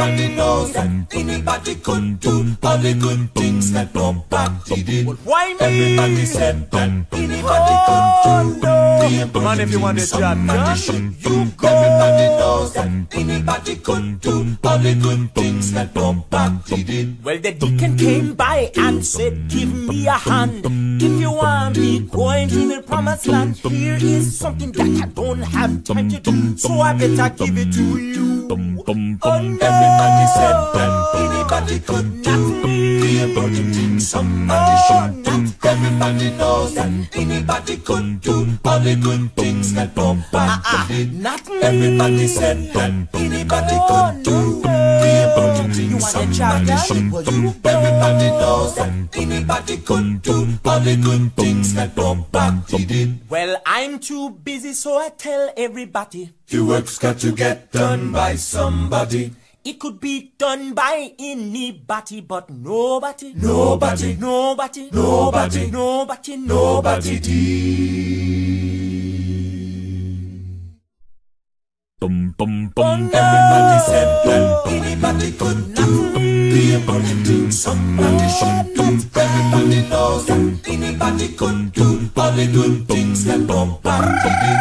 Everybody knows that anybody could do all the good things that nobody did. Why me? Everybody said that anybody could do. Come on, if you want it job done, you go. Everybody knows that anybody could do all the good things that nobody did. Well, the deacon came by and said, give me a hand. If you want me going to the promised land, here is something that I don't have time to do, so I better give it to you. Oh, no. Everybody said that anybody could do all the things somebody should do. Everybody knows that anybody could do all the good things that nobody did. Not me. Everybody said that anybody could do all the things somebody should do. Everybody knows that anybody could do all the good things that nobody did. Well, I'm too busy, so I tell everybody, your work's got to get done by somebody. it could be done by anybody, but nobody did. Everybody said that anybody could do all the things somebody should do. Everybody knows that anybody could do all the good things that nobody did.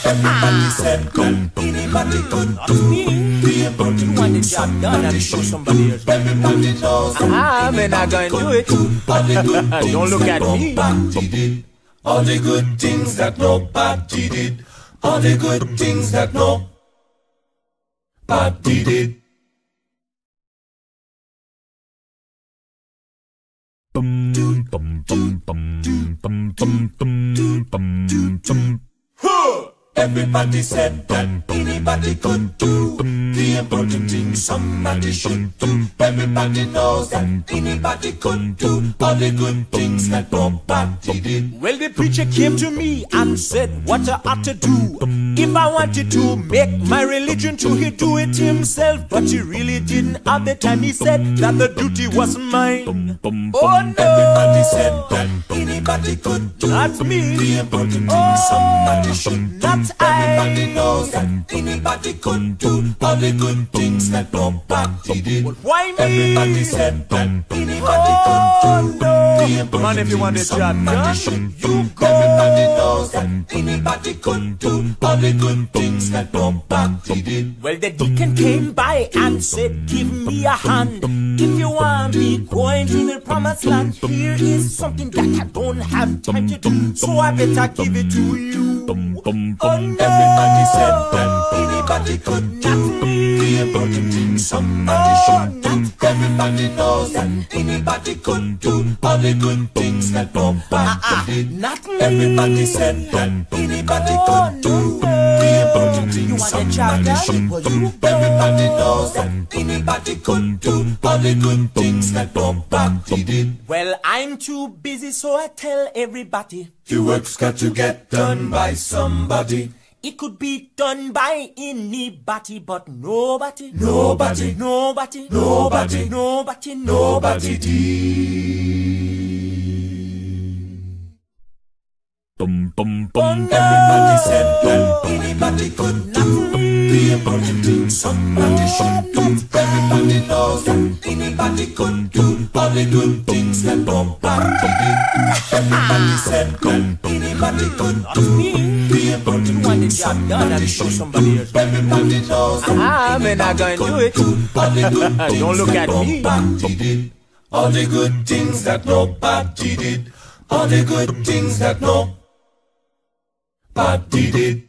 Everybody said that anybody could do all the things somebody should do. Everybody knows that anybody could do all the good things Don't look that at me. nobody did. All the good things that nobody did. All the good things that nobody did. Everybody said that anybody could do the important things somebody should do. Everybody knows that anybody could do all the good things that nobody did. Well, the preacher came to me and said what I ought to do. If I wanted to make my religion true, he'd do it himself, but he really didn't have the time. He said that the duty was mine. Oh no! Everybody said that anybody could do Not me. the important things somebody should do. Not Everybody I. knows that anybody could do all the good things that nobody did. Why me? Everybody said that anybody could do the Come on, if you want important it things job somebody done, should you do. go. Everybody knows that anybody could do all the good things that nobody did. Well, the deacon came by and said, give me a hand. If you want me going to the promised land, here is something that I don't have time to do, so I better give it to you. Oh no! Everybody said that anybody could do the important things somebody should do. Everybody knows that anybody could do all the good things that nobody did. Not me. Everybody said that anybody could do the important things somebody should do. Everybody knows that anybody could do all the good things that nobody did. Well, I'm too busy, so I tell everybody, your work's got to get done by somebody. it could be done by anybody, but nobody Did. Everybody said that anybody could do the important things somebody should do. Everybody knows that anybody could do all the good things that nobody did. Everybody said that anybody could do the important things somebody should do. Everybody knows that anybody could do all the good things Don't look that at me. nobody did. All the good things that nobody did. All the good things that nobody did.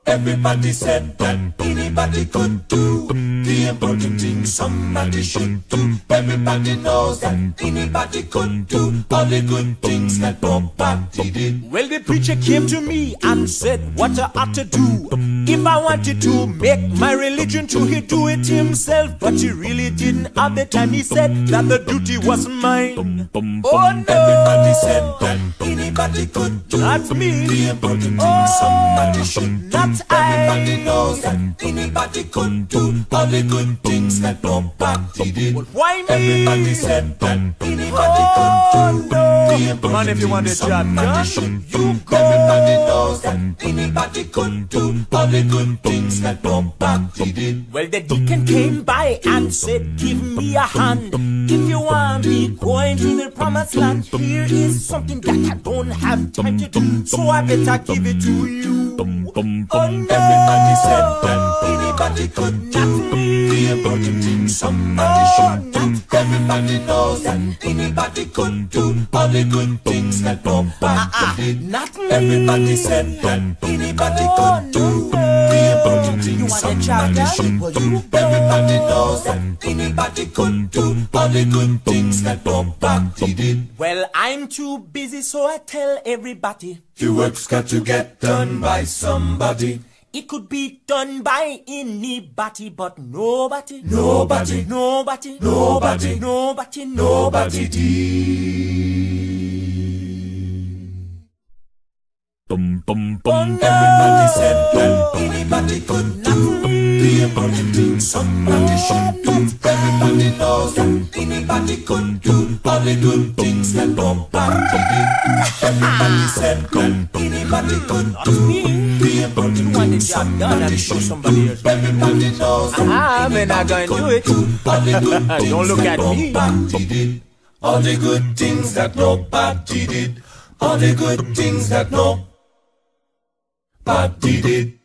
Everybody said that anybody could do the important things somebody should do. Everybody knows that anybody could do all the good things that nobody did. Well, the preacher came to me and said what I ought to do. If I wanted to make my religion true, he'd do it himself, but he really didn't have the time. He said that the duty was mine. Oh no! Everybody said that anybody could do Not me. the important things somebody should do. Not I. Everybody knows that anybody could do all the good things that nobody did. Why me? Everybody said that anybody could do Man, if you want the job done, you go. Everybody knows that anybody could do all the good things that Bombati did. Well, the deacon came by and said, give me a hand. If you want me going to the promised land, here is something that I don't have time to do, so I better give it to you. Oh, no. Everybody said that anybody could do the important things somebody should do. Everybody knows that anybody could do all the good things that Bombati did. Not me. Everybody said that anybody could do the important things somebody should do. Everybody knows that anybody could do all the good things that Bombati did. Well, I'm too busy, so I tell everybody The work's got to get done by somebody. it could be done by anybody, but nobody, Nobody, nobody, nobody, nobody, nobody did. Everybody said that anybody could do the important things somebody should do. Everybody knows that anybody could do all the good things that Bombati did. Everybody said that anybody could do the important things somebody should do. Everybody knows that I'm not gonna do it. all the good things Don't look that at me. Bombati did. All the good things that nobody did. All the good things that nobody did.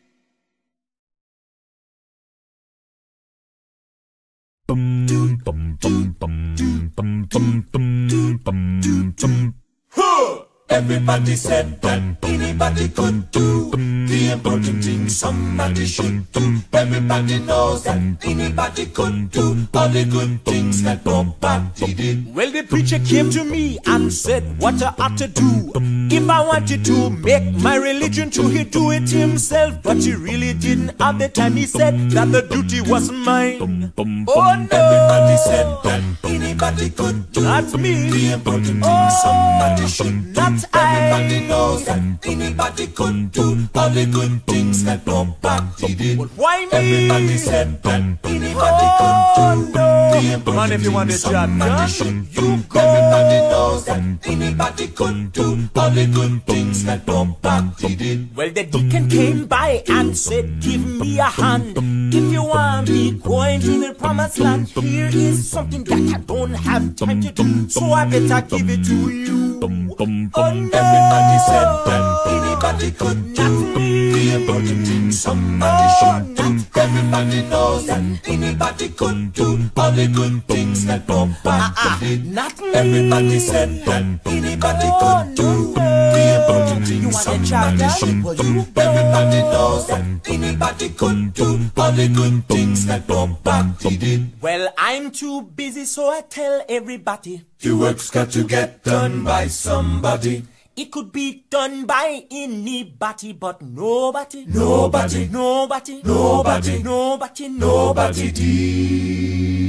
Everybody said that anybody could do the important things somebody should do. Everybody knows that anybody could do all the good things that Bombati did. Well, the preacher came to me and said what I ought to do. If I wanted to make my religion true, he'd do it himself, but he really didn't have the time. He said that the duty was mine. Oh no! Everybody said that anybody could do Not me. the important things somebody should do. Not I. Everybody knows that anybody could do all the good things that Bombati did. Why me? Everybody said that anybody could do the important Man, if you want the things job somebody done, should you do. go. Everybody knows that anybody could do all the good things that Bombati did. Well, the deacon came by and said, give me a hand. If you want me going to the promised land, here is something that I don't have time to do, so I better give it to you. Oh no! Everybody said that anybody could do the important things somebody should do. Everybody knows that anybody could do all the good things that Bombati did. Not me. Everybody said that anybody could do the important things somebody should do. Everybody knows that anybody could do all the good things that Bombati did. Well, I'm too busy, so I tell everybody The work's got to get done by somebody. it could be done by anybody, but nobody, Nobody, nobody, nobody, nobody, nobody did.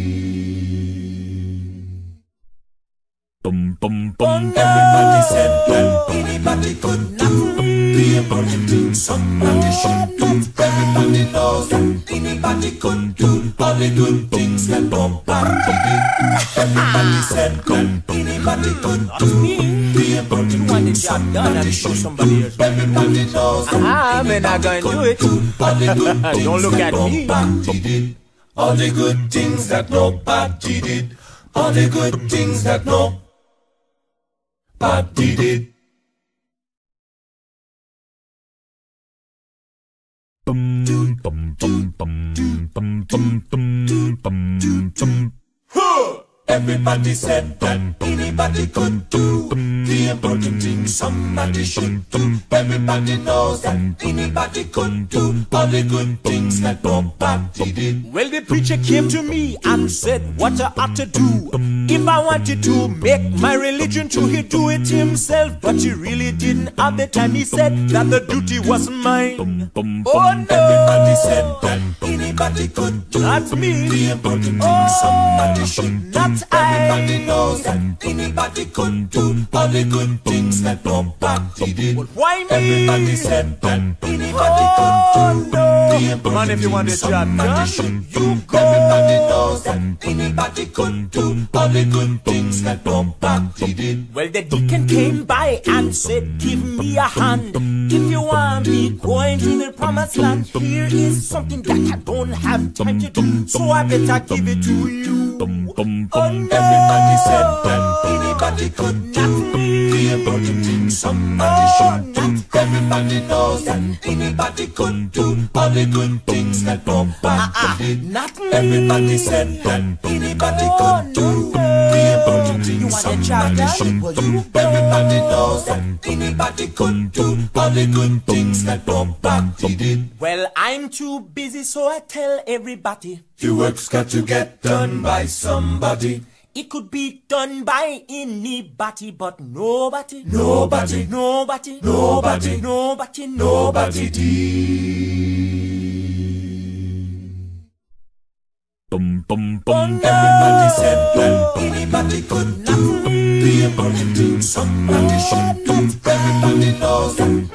Everybody said that anybody could do the important things somebody should do. Everybody knows that anybody could do all the good things that Bombati did. Everybody said that anybody could do the important things somebody should do. Everybody knows that I'm not gonna do it. all the good things Don't look that at me. Bombati did. All the good things that nobody did. All the good things that nobody did. Everybody said that anybody could do the important things somebody should do. Everybody knows that anybody could do all the good things that Bombati did. Well, the preacher came to me and said what I ought to do. If I wanted to make my religion true, he'd do it himself, but he really didn't have the time. He said that the duty was mine. Oh no! Everybody said that anybody could do Not me. the important things somebody should do. Not I. Everybody knows that anybody could do all the good things that Bombati did. Why me? Everybody said that anybody could do no. Come on if you want it, John. You go. Everybody knows that anybody could do all the good things that Bombay did. Well, the deacon came by and said, give me a hand. If you want me going to the promised land, here is something that I don't have time to do, so I better give it to you. Oh, no. Everybody said that anybody could do the important things somebody should do. Everybody knows that anybody could do all the good things that Bombay did. Not me. Everybody said that anybody could do the important things somebody should do. Everybody knows that anybody could do all the good things that Bombay did. Well, I'm too busy, so I tell everybody, your work's got to get done by somebody. it could be done by anybody, but nobody, Nobody, nobody, nobody, nobody, nobody did. Everybody said that anybody could do the important things somebody should do. Everybody knows that.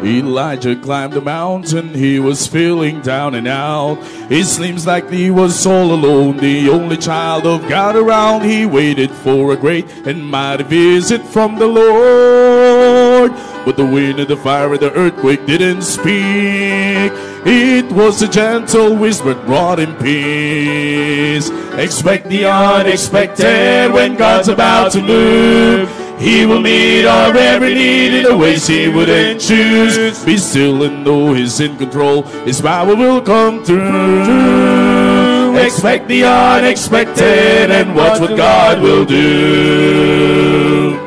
Elijah climbed the mountain, he was feeling down and out. It seems like he was all alone, the only child of God around. He waited for a great and mighty visit from the Lord. But the wind and the fire and the earthquake didn't speak. It was a gentle whisper that brought him peace. Expect the unexpected when God's about to move. He will meet our every need in the ways he wouldn't choose. Be still and know he's in control. His power will come through. Expect the unexpected and watch what God will do.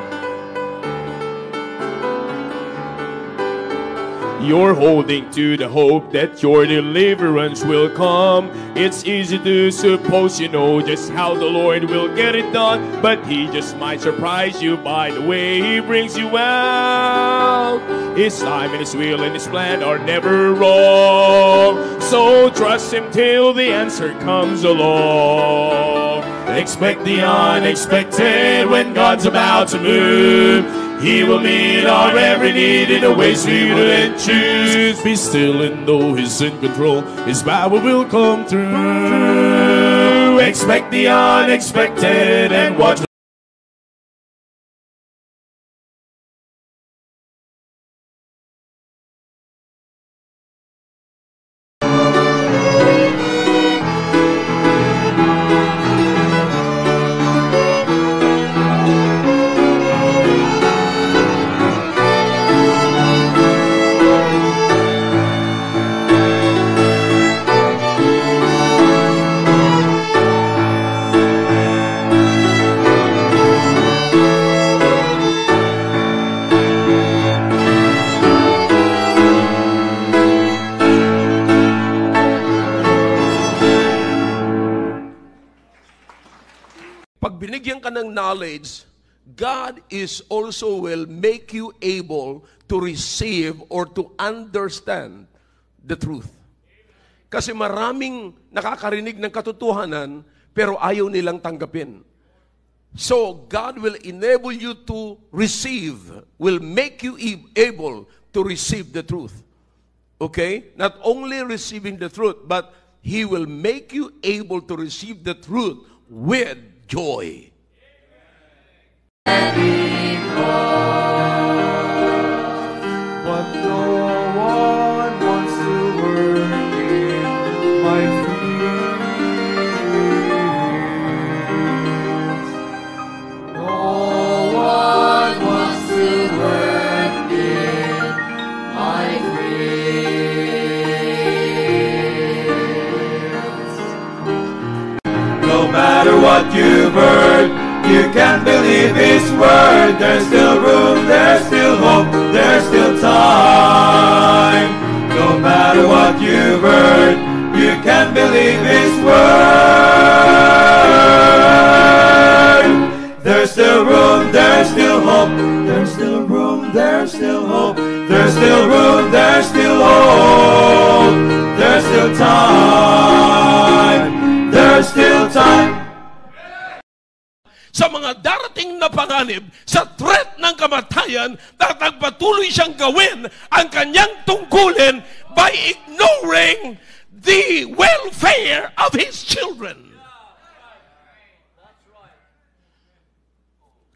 You're holding to the hope that your deliverance will come. It's easy to suppose you know just how the Lord will get it done, but He just might surprise you by the way He brings you out. His time and His will and His plan are never wrong, so trust Him till the answer comes along. Expect the unexpected when God's about to move. He will meet our every need in the ways we wouldn't choose. Be still and know He's in control. His power will come through. Expect the unexpected and watch. Binigyan ka ng knowledge, God is also will make you able to receive or to understand the truth. Kasi maraming nakakarinig ng katotohanan pero ayaw nilang tanggapin. So God will enable you to receive, will make you able to receive the truth. Okay? Not only receiving the truth, but He will make you able to receive the truth with joy. But no one wants to work in my fields. No one wants to work in my fields. No matter what you've heard, you can't believe His word. There's still room, there's still hope, there's still time. No matter what you've heard, you can't believe His word. There's still room, there's still hope, there's still room, there's still hope, there's still room, there's still hope, there's still time, there's still time. Sa mga mga darating na panganib, sa threat ng kamatayan, at nagpatuloy siyang gawin ang kanyang tungkulin by ignoring the welfare of his children.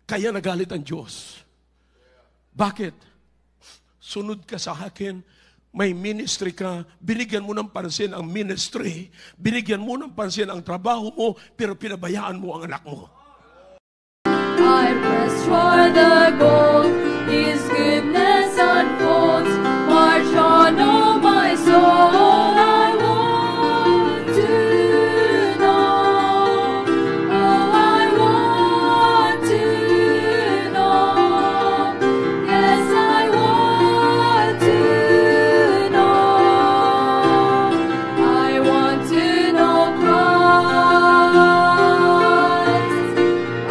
Kaya nagalit ang Diyos. Bakit? Sunod ka sa akin, may ministry ka, binigyan mo ng pansin ang ministry, binigyan mo ng pansin ang trabaho mo, pero pinabayaan mo ang anak mo. I press for the goal, His goodness unfolds, march on, oh my soul, I want to know, oh I want to know, yes I want to know, I want to know Christ,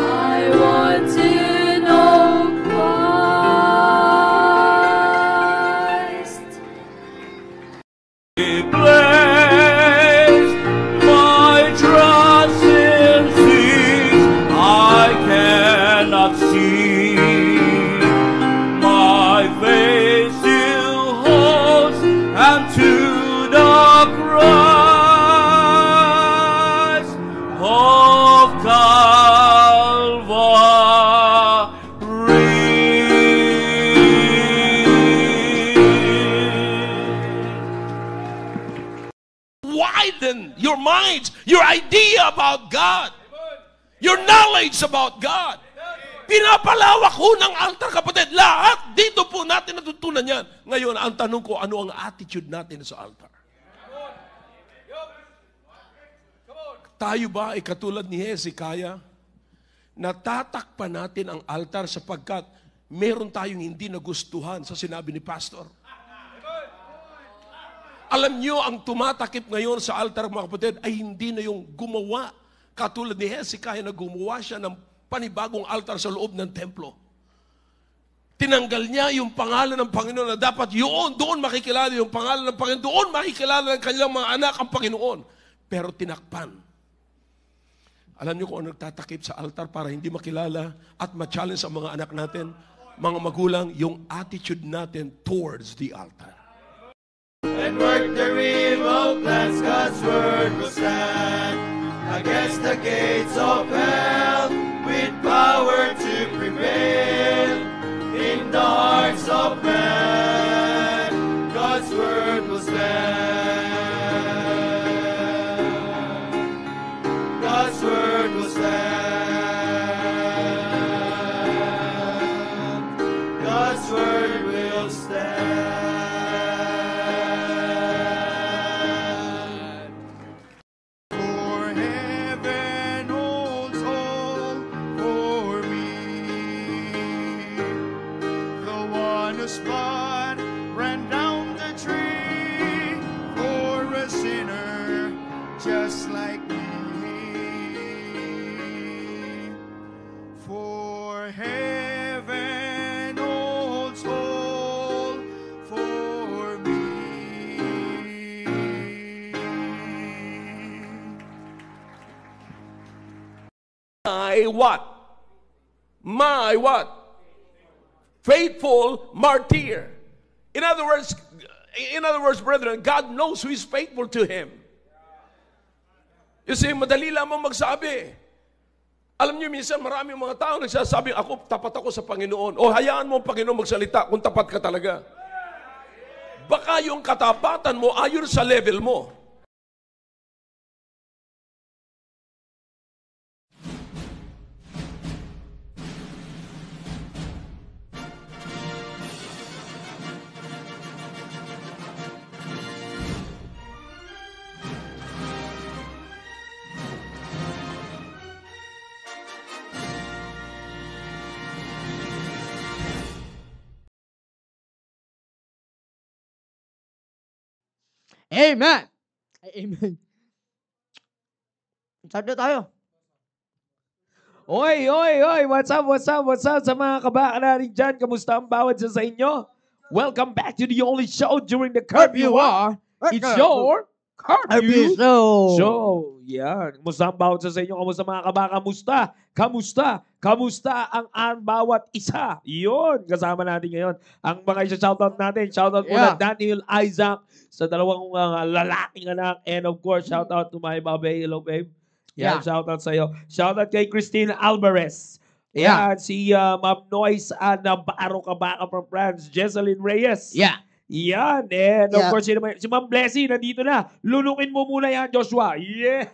I want to know Christ. Place my trust in things I cannot see. My faith still holds and to the cross of Calvary. Widen your minds, your idea about God, your knowledge about God. Pinapalawak ho ng altar, kapatid. Lahat dito po natin natutunan yan. Ngayon, ang tanong ko, ano ang attitude natin sa altar? Tayo ba ay katulad ni Hezekiah? Natatakpan natin ang altar sapagkat meron tayong hindi nagustuhan sa sinabi ni pastor. Alam nyo, ang tumatakip ngayon sa altar, mga kapatid, ay hindi na yung gumawa. Katulad ni Hezekiah na gumawa siya ng panibagong altar sa loob ng templo. Tinanggal niya yung pangalan ng Panginoon na dapat doon makikilala yung pangalan ng Panginoon, doon makikilala ng kanilang mga anak ang Panginoon. Pero tinakpan. Alam niyo kung ano nagtatakip sa altar para hindi makilala at ma-challenge ang mga anak natin, mga magulang, yung attitude natin towards the altar. And work their evil plans, God's word will stand against the gates of hell with power to prevail in the hearts of men. God's word will stand. God's word will stand. God's word will stand. Blood ran down the tree for a sinner just like me. For heaven holds all for me. My what? My what? Faithful martyr. In other words, brethren, God knows who is faithful to Him. You see, madali lamang magsabi. Alam niyo, minsan maraming mga tao nagsasabi, tapat ako sa Panginoon. O hayaan mo ang Panginoon magsalita kung tapat ka talaga. Baka yung katapatan mo ayon sa level mo. Amen! Amen. Start na tayo. Oy! What's up sa mga kabaka natin dyan? Kamusta ang bawat sa inyo? Welcome back to the only show during the curfew hour. It's your curfew show. Yan. Kamusta ang bawat sa inyo? Kamusta mga kabaka? Kamusta? kamusta ang bawat isa? Yun, kasama natin ngayon. Ang mga isa-shoutout natin, shoutout muna Daniel Isaac sa dalawang lalaking anak. And of course, shoutout to my babe. Hello, babe. Yan, shoutout sa'yo. Shoutout kay Christine Alvarez. Yan, si Ma'am Noyce Navarro Kabaka from France. Jesseline Reyes. Yan, and of course, si Ma'am Blessy, nandito na. Lulukin mo muna yan, Joshua. Yeah!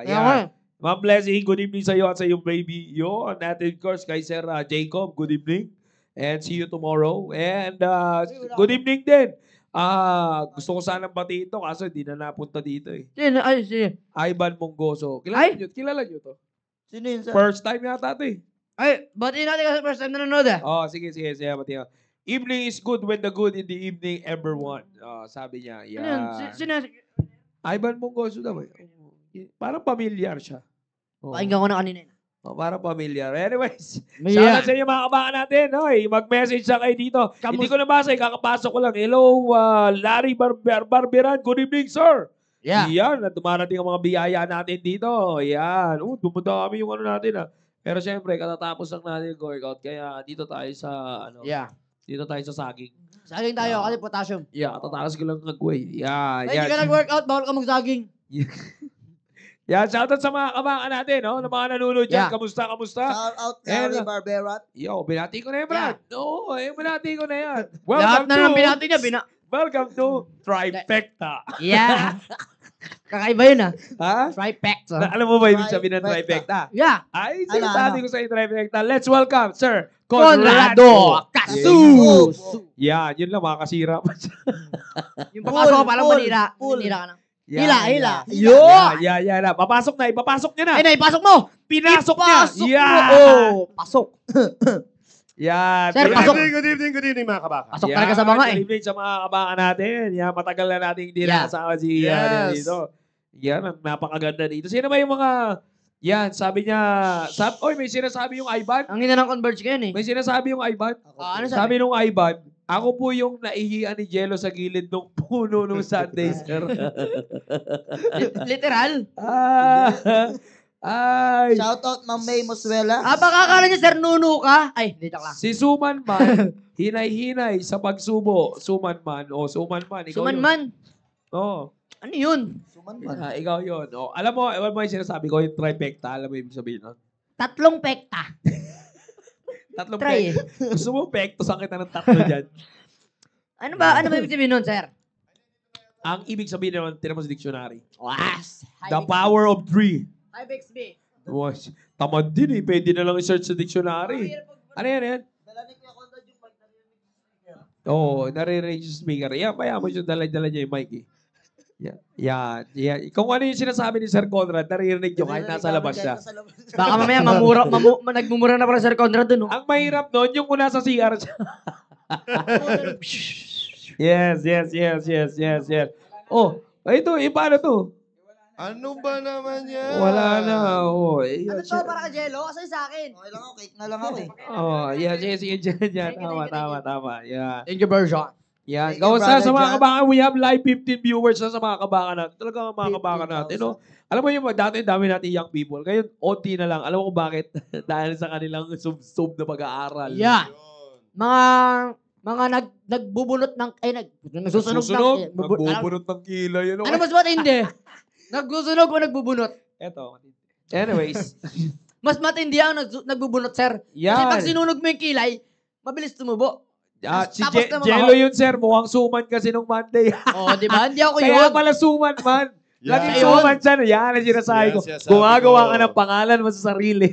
Yan. Ma'am Blessy, good evening sa iyo at sa iyong baby. Yun, at of course, kay Sir Jacob, good evening. And see you tomorrow. And good evening din. Gusto ko sanang batiin ito kaso hindi na napunta dito eh. Sino? Ay, sino? Ivan Monggoso. Kilala nyo to? Sino yun, sir? First time yata ito eh. Ay, batiin natin kasi first time nanonood eh. Oh, sige, batiin. Evening is good when the good in the evening ever won. Sabi niya. Ano yun? Sino? Ivan Monggoso daw eh. Parang familiar siya. Pakinggan ko na kanina. Parang familiar. Anyways, shoutout sa inyo mga kabakan natin. Mag-message sa kayo dito. Hindi ko nabasa, kakapasok ko lang. Hello, Larry Barberan. Good evening, sir. Yan, dumarating ang mga biyaya natin dito. Yan. Dumadami yung ano natin. Pero syempre, katatapos lang natin yung workout. Kaya dito tayo sa, dito tayo sa saging. Saging tayo, kasi potassium. Katatakas ko lang nag-way. Hindi ka nag-workout, bawal ka mag-saging. Yan, shoutout sa mga kabakan natin, no? Na mga nanonood dyan. Kamusta? Shout out Larry Barberat. Binati ko na yan, Brad. Oo, binati ko na yan. Lahat na ng binati niya, Welcome to Trifecta. Kakaiba yun Trifecta. Alam mo ba ibig sabihin ng Trifecta? Ay, sinasabi ko sa inyo Trifecta. Let's welcome, Sir Conrado Casus. Yan, yun lang, makakasira pa siya. Yung papasok ko palang manira. Manira ka na. Hila. Yan. Papasok na, ipapasok niya na. Ay, ipasok mo. Pinasok niya. Pasok. Yan. Sir, pasok. Good evening mga kabaka. Pasok talaga sa mga Good evening sa mga kabakan natin. Yan, matagal na natin hindi nakasama si dito. Yan, napakaganda dito. Sino ba yung mga... Yan, sabi niya... may sinasabi yung Ivan. Ang ina ng Converge ngayon eh. May sinasabi yung Ivan. Ano sabi nung Ivan, ako po yung naihian ni Jello sa gilid ng puno nung Sunday, sir. Literal? Ay. Shout out Ma'am May Mosuela. Baka akala niya, sir, nuno ka. Ay, dito ka. Si Suman Man, hinay-hinay sa pagsubo. Suman Man. Ikaw Suman. Oo. Ano yun? Ikaw yun. Alam mo yung sinasabi ko, yung trifecta. Alam mo yung sabihin nun? 3 pekta. 3 Try pekta. Gusto mo pekto sa kita ng 3 dyan. Ano ba ibig sabihin nun, sir? Ang ibig sabihin naman, tira mo sa dictionary. Was. The power of 3. Hi, Bixby. Was. Tamad din eh. Pwede na lang i-search sa dictionary. Ano yan? Nare-range yung speaker. Yan, mo yung dala-dala niya yung mic eh. Yan. Kung ano yung sinasabi ni Sir Conrad, naririnig nyo kahit nasa labas siya. Baka mamaya nagmumura na pala Sir Conrad dun. Ang mahirap nun, yung una sa CR siya. Yes. Ito, paano to? Ano ba naman yan? Wala na. Ano to, para ka Jello? Kasi sa akin. Okay lang ako, cake na lang ako eh. Sige, dyan. Tama. Yan. Thank you, Bergeron. Yan. Kamusta sa mga kabakan? We have live 15 viewers na sa mga kabakan natin. Talagang mga kabakan natin. No? Alam mo yung dati dami natin young people. Ngayon, onti na lang. Alam mo kung bakit? Dahil sa kanilang sub na pag-aaral. Yeah. Mga nagbubunot ng... nagsusunog ng... Nagbubunot ng kilay. Ano mas matindi? Nagsusunog o nagbubunot? Eto. Anyways. Mas matindi ang nagbubunot, sir. Yan. Kasi pag sinunog mo yung kilay, mabilis tumubo. Si Jello yun, sir. Mukhang suman kasi nung Monday. Di ba? Hindi ako yun. Kaya pala suman, man. Laging suman siya. Yan ang sinasabi ko. Gumagawa ka ng pangalan mo sa sarili.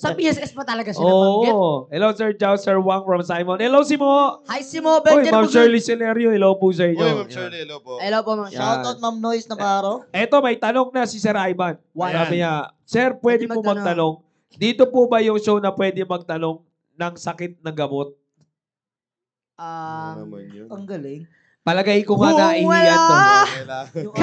Sa PSS pa talaga siya nabanggit. Hello, Sir Jao, Sir Wang from Simon. Hello, Simo. Hi, Simo. Ma'am Shirley Celerio. Hello po sa inyo. Ma'am Shirley, hello po. Hello po, Ma'am. Shout out Ma'am Noyce Navarro. Eto, may tanong na si Sir Ivan. Sabi niya, Sir, pwede po magtanong. Dito po ba yung show na pwede magtanong ng sakit ng gamot? Ang galing. Palagay ko nga naihiyan to.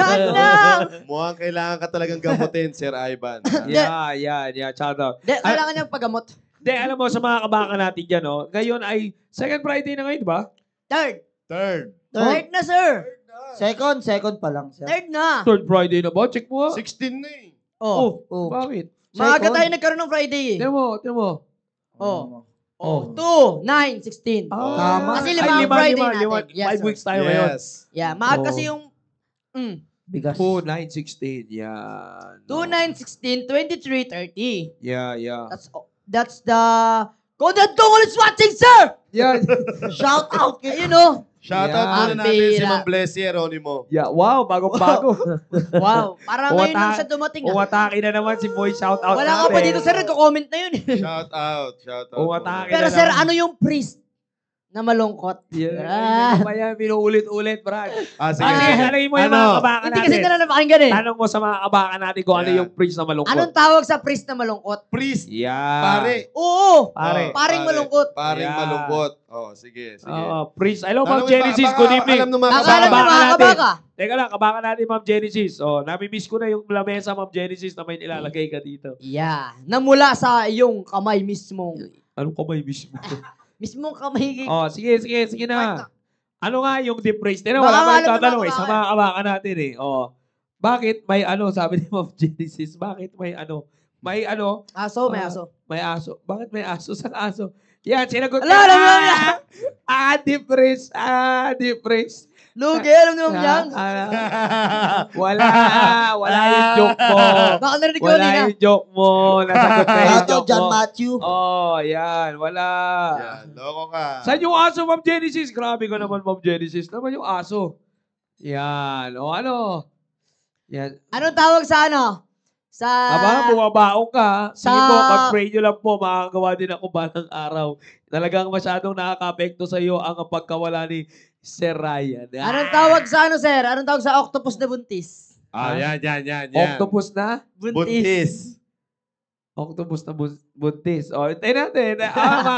Mukhang kailangan ka talagang gamutin, Sir Ivan. Yeah. Shout out. Kailangan niyang paggamot. Alam mo, sa mga kabaka natin dyan, ngayon ay second Friday na ngayon, di ba? Third na, sir. Second pa lang, sir. Third na. Third Friday na ba? Check mo. 16 na eh. Bakit? Maaga tayo nagkaroon ng Friday eh. Tiyan mo. Oh. 2, 9, 16. Tama. Kasi lima ang Friday natin. Yes, 5 sir. weeks tayo ngayon. Yes. Yeah, maaga Oh. kasi yung... Bigas. 2, 9, 16. Yan. 2, 9, 16, 23, 30. Yeah. That's the... Coded Tungol is watching, sir! Yan. Shout out kay... Ayun oh. Shoutout Yeah. muna natin si Pira. Ma'am Blessy Eronimo. Yeah, wow, bago. Wow. Parang ngayon lang siya dumating. Umatake na naman si Boy, shout out Wala ka pa dito, sir. Nagko-comment na yun. Shoutout. Umatake Pero na sir, naman. ano yung priest na malungkot? Yan. Yan, binuulit-ulit, Brad. Sige. Alagay mo yung mga kabakan Hindi kasi natin. nila napakinggan eh. Tanong mo sa mga kabakan natin kung ano Yan. yung priest na malungkot. Anong tawag sa priest na malungkot? Priest. Yeah. Pare. Oo. Pare. Paring malungkot. Paring Yeah. malungkot. Sige. Priest. Hello, Alam Ma'am mo, Genesis. baka Good evening. Alam ng mga Nakakalam kabaka ng mga natin. kabaka. Teka lang, kabakan natin, Ma'am Genesis. Nami-miss ko na yung lamesa, Ma'am Genesis, na may nilalagay ka dito. Yeah. Namula sa iyong kamay mismong. Anong kamay miss mo? Mismong kamay. Sige na. Ano nga yung deep praise? Tino, Baka wala pa alam rin ng tatanong mga sa mga kabakan natin eh. Bakit may sabi ni Ma'am Genesis, bakit may Aso, may aso. may aso. Bakit may aso? Saan aso? Yan, sinagot Ala, alam mo yan. Deep praise. Lugi, alam niyo yan. Wala yung joke mo. Baka narinig ko Wala kanina. yung joke mo. Nasagot na yung Shout out joke John mo. Matthew. Yan. Wala. Yan, loko ka. Saan yung aso, Ma'am Genesis? Grabe ko naman, Ma'am Genesis. Naman yung aso. Yan. Yan. Anong tawag sa ano? Sa... Bumabaong ka. Sige Sa- po, pag-pray nyo lang po, makakagawa din ako balang araw. Talagang masyadong nakaka-apekto sa iyo ang pagkawala ni Sir Ryan. Anong tawag sa ano, sir? Anong tawag sa octopus na buntis? Yan. Octopus na? Buntis. Octopus na buntis. Tayo natin.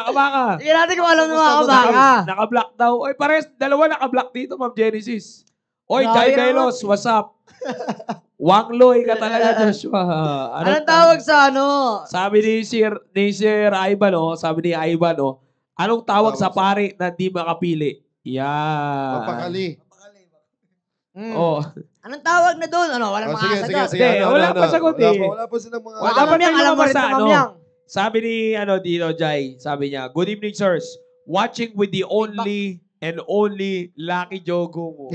Baka. Sige natin kung alam ng mga kabaka. Naka-block daw. Pares, dalawa naka-block dito, Ma'am Genesis. Grabe Jai naman. Delos, what's up? Wangloy ka talaga, Joshua. Anong tawag sa ano? Sabi ni Sir Ivan, sabi ni Ivan, anong tawag sa pare na di makapili? Yan. Papakali. Anong tawag na doon? Ano, walang mga sagot. Sige. Wala pa sagot eh. Wala pa silang mga... Wala Dapat pa Mamyang, alam mo rin sa sa Mamyang. Sabi ni dito, Jai, sabi niya, good evening, sirs. Watching with the only and only Lucky Jogo mo.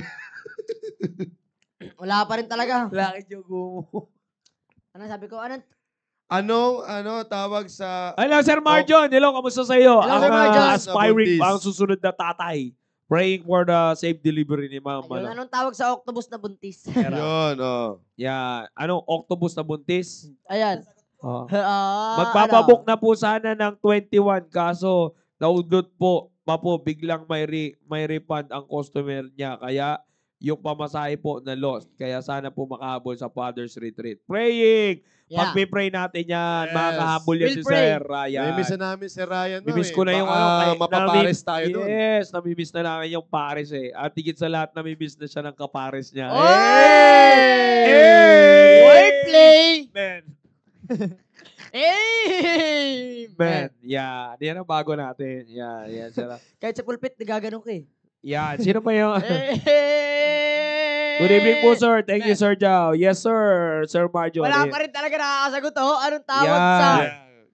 Wala pa rin talaga. Lucky Jogo mo. Ano sabi ko? Anong... tawag sa... Hello, Sir Marjon. Hello, kamusta sa iyo? Hello, Ang Sir Marjon. aspiring, Nabuntis. ang susunod na tatay. Praying for the safe delivery ni Ma'am. Ayun, anong tawag sa octopus na buntis? Yun, Yeah. Anong octopus na buntis? Ayan. Magpapabok na po sana ng 21 kaso naudot po biglang may refund ang customer niya kaya yung pamasahe po na lost. Kaya sana po makahabol sa Father's Retreat. Praying! Yeah. Pag-pray natin yan, Yes. makakahabol yan We'll si pray. Sir Ryan. Namimiss na namin si Ryan. Namimiss ko na yung mapapares tayo doon. Yes, namimiss na namin yung pares eh. At higit sa lahat, namimiss na siya ng kapares niya. Hey! Wordplay! Man. Amen! Yan. Yan ang bago natin. Yan. Sir. Kahit sa pulpit, nagaganon ka eh. Yan. Sino pa yung... Hey! Good evening po, sir. Thank you, Sir Jao. Yes, sir. Sir Marjo. Wala pa rin talaga nakakasagot, oh. Anong tawag Yeah. sa...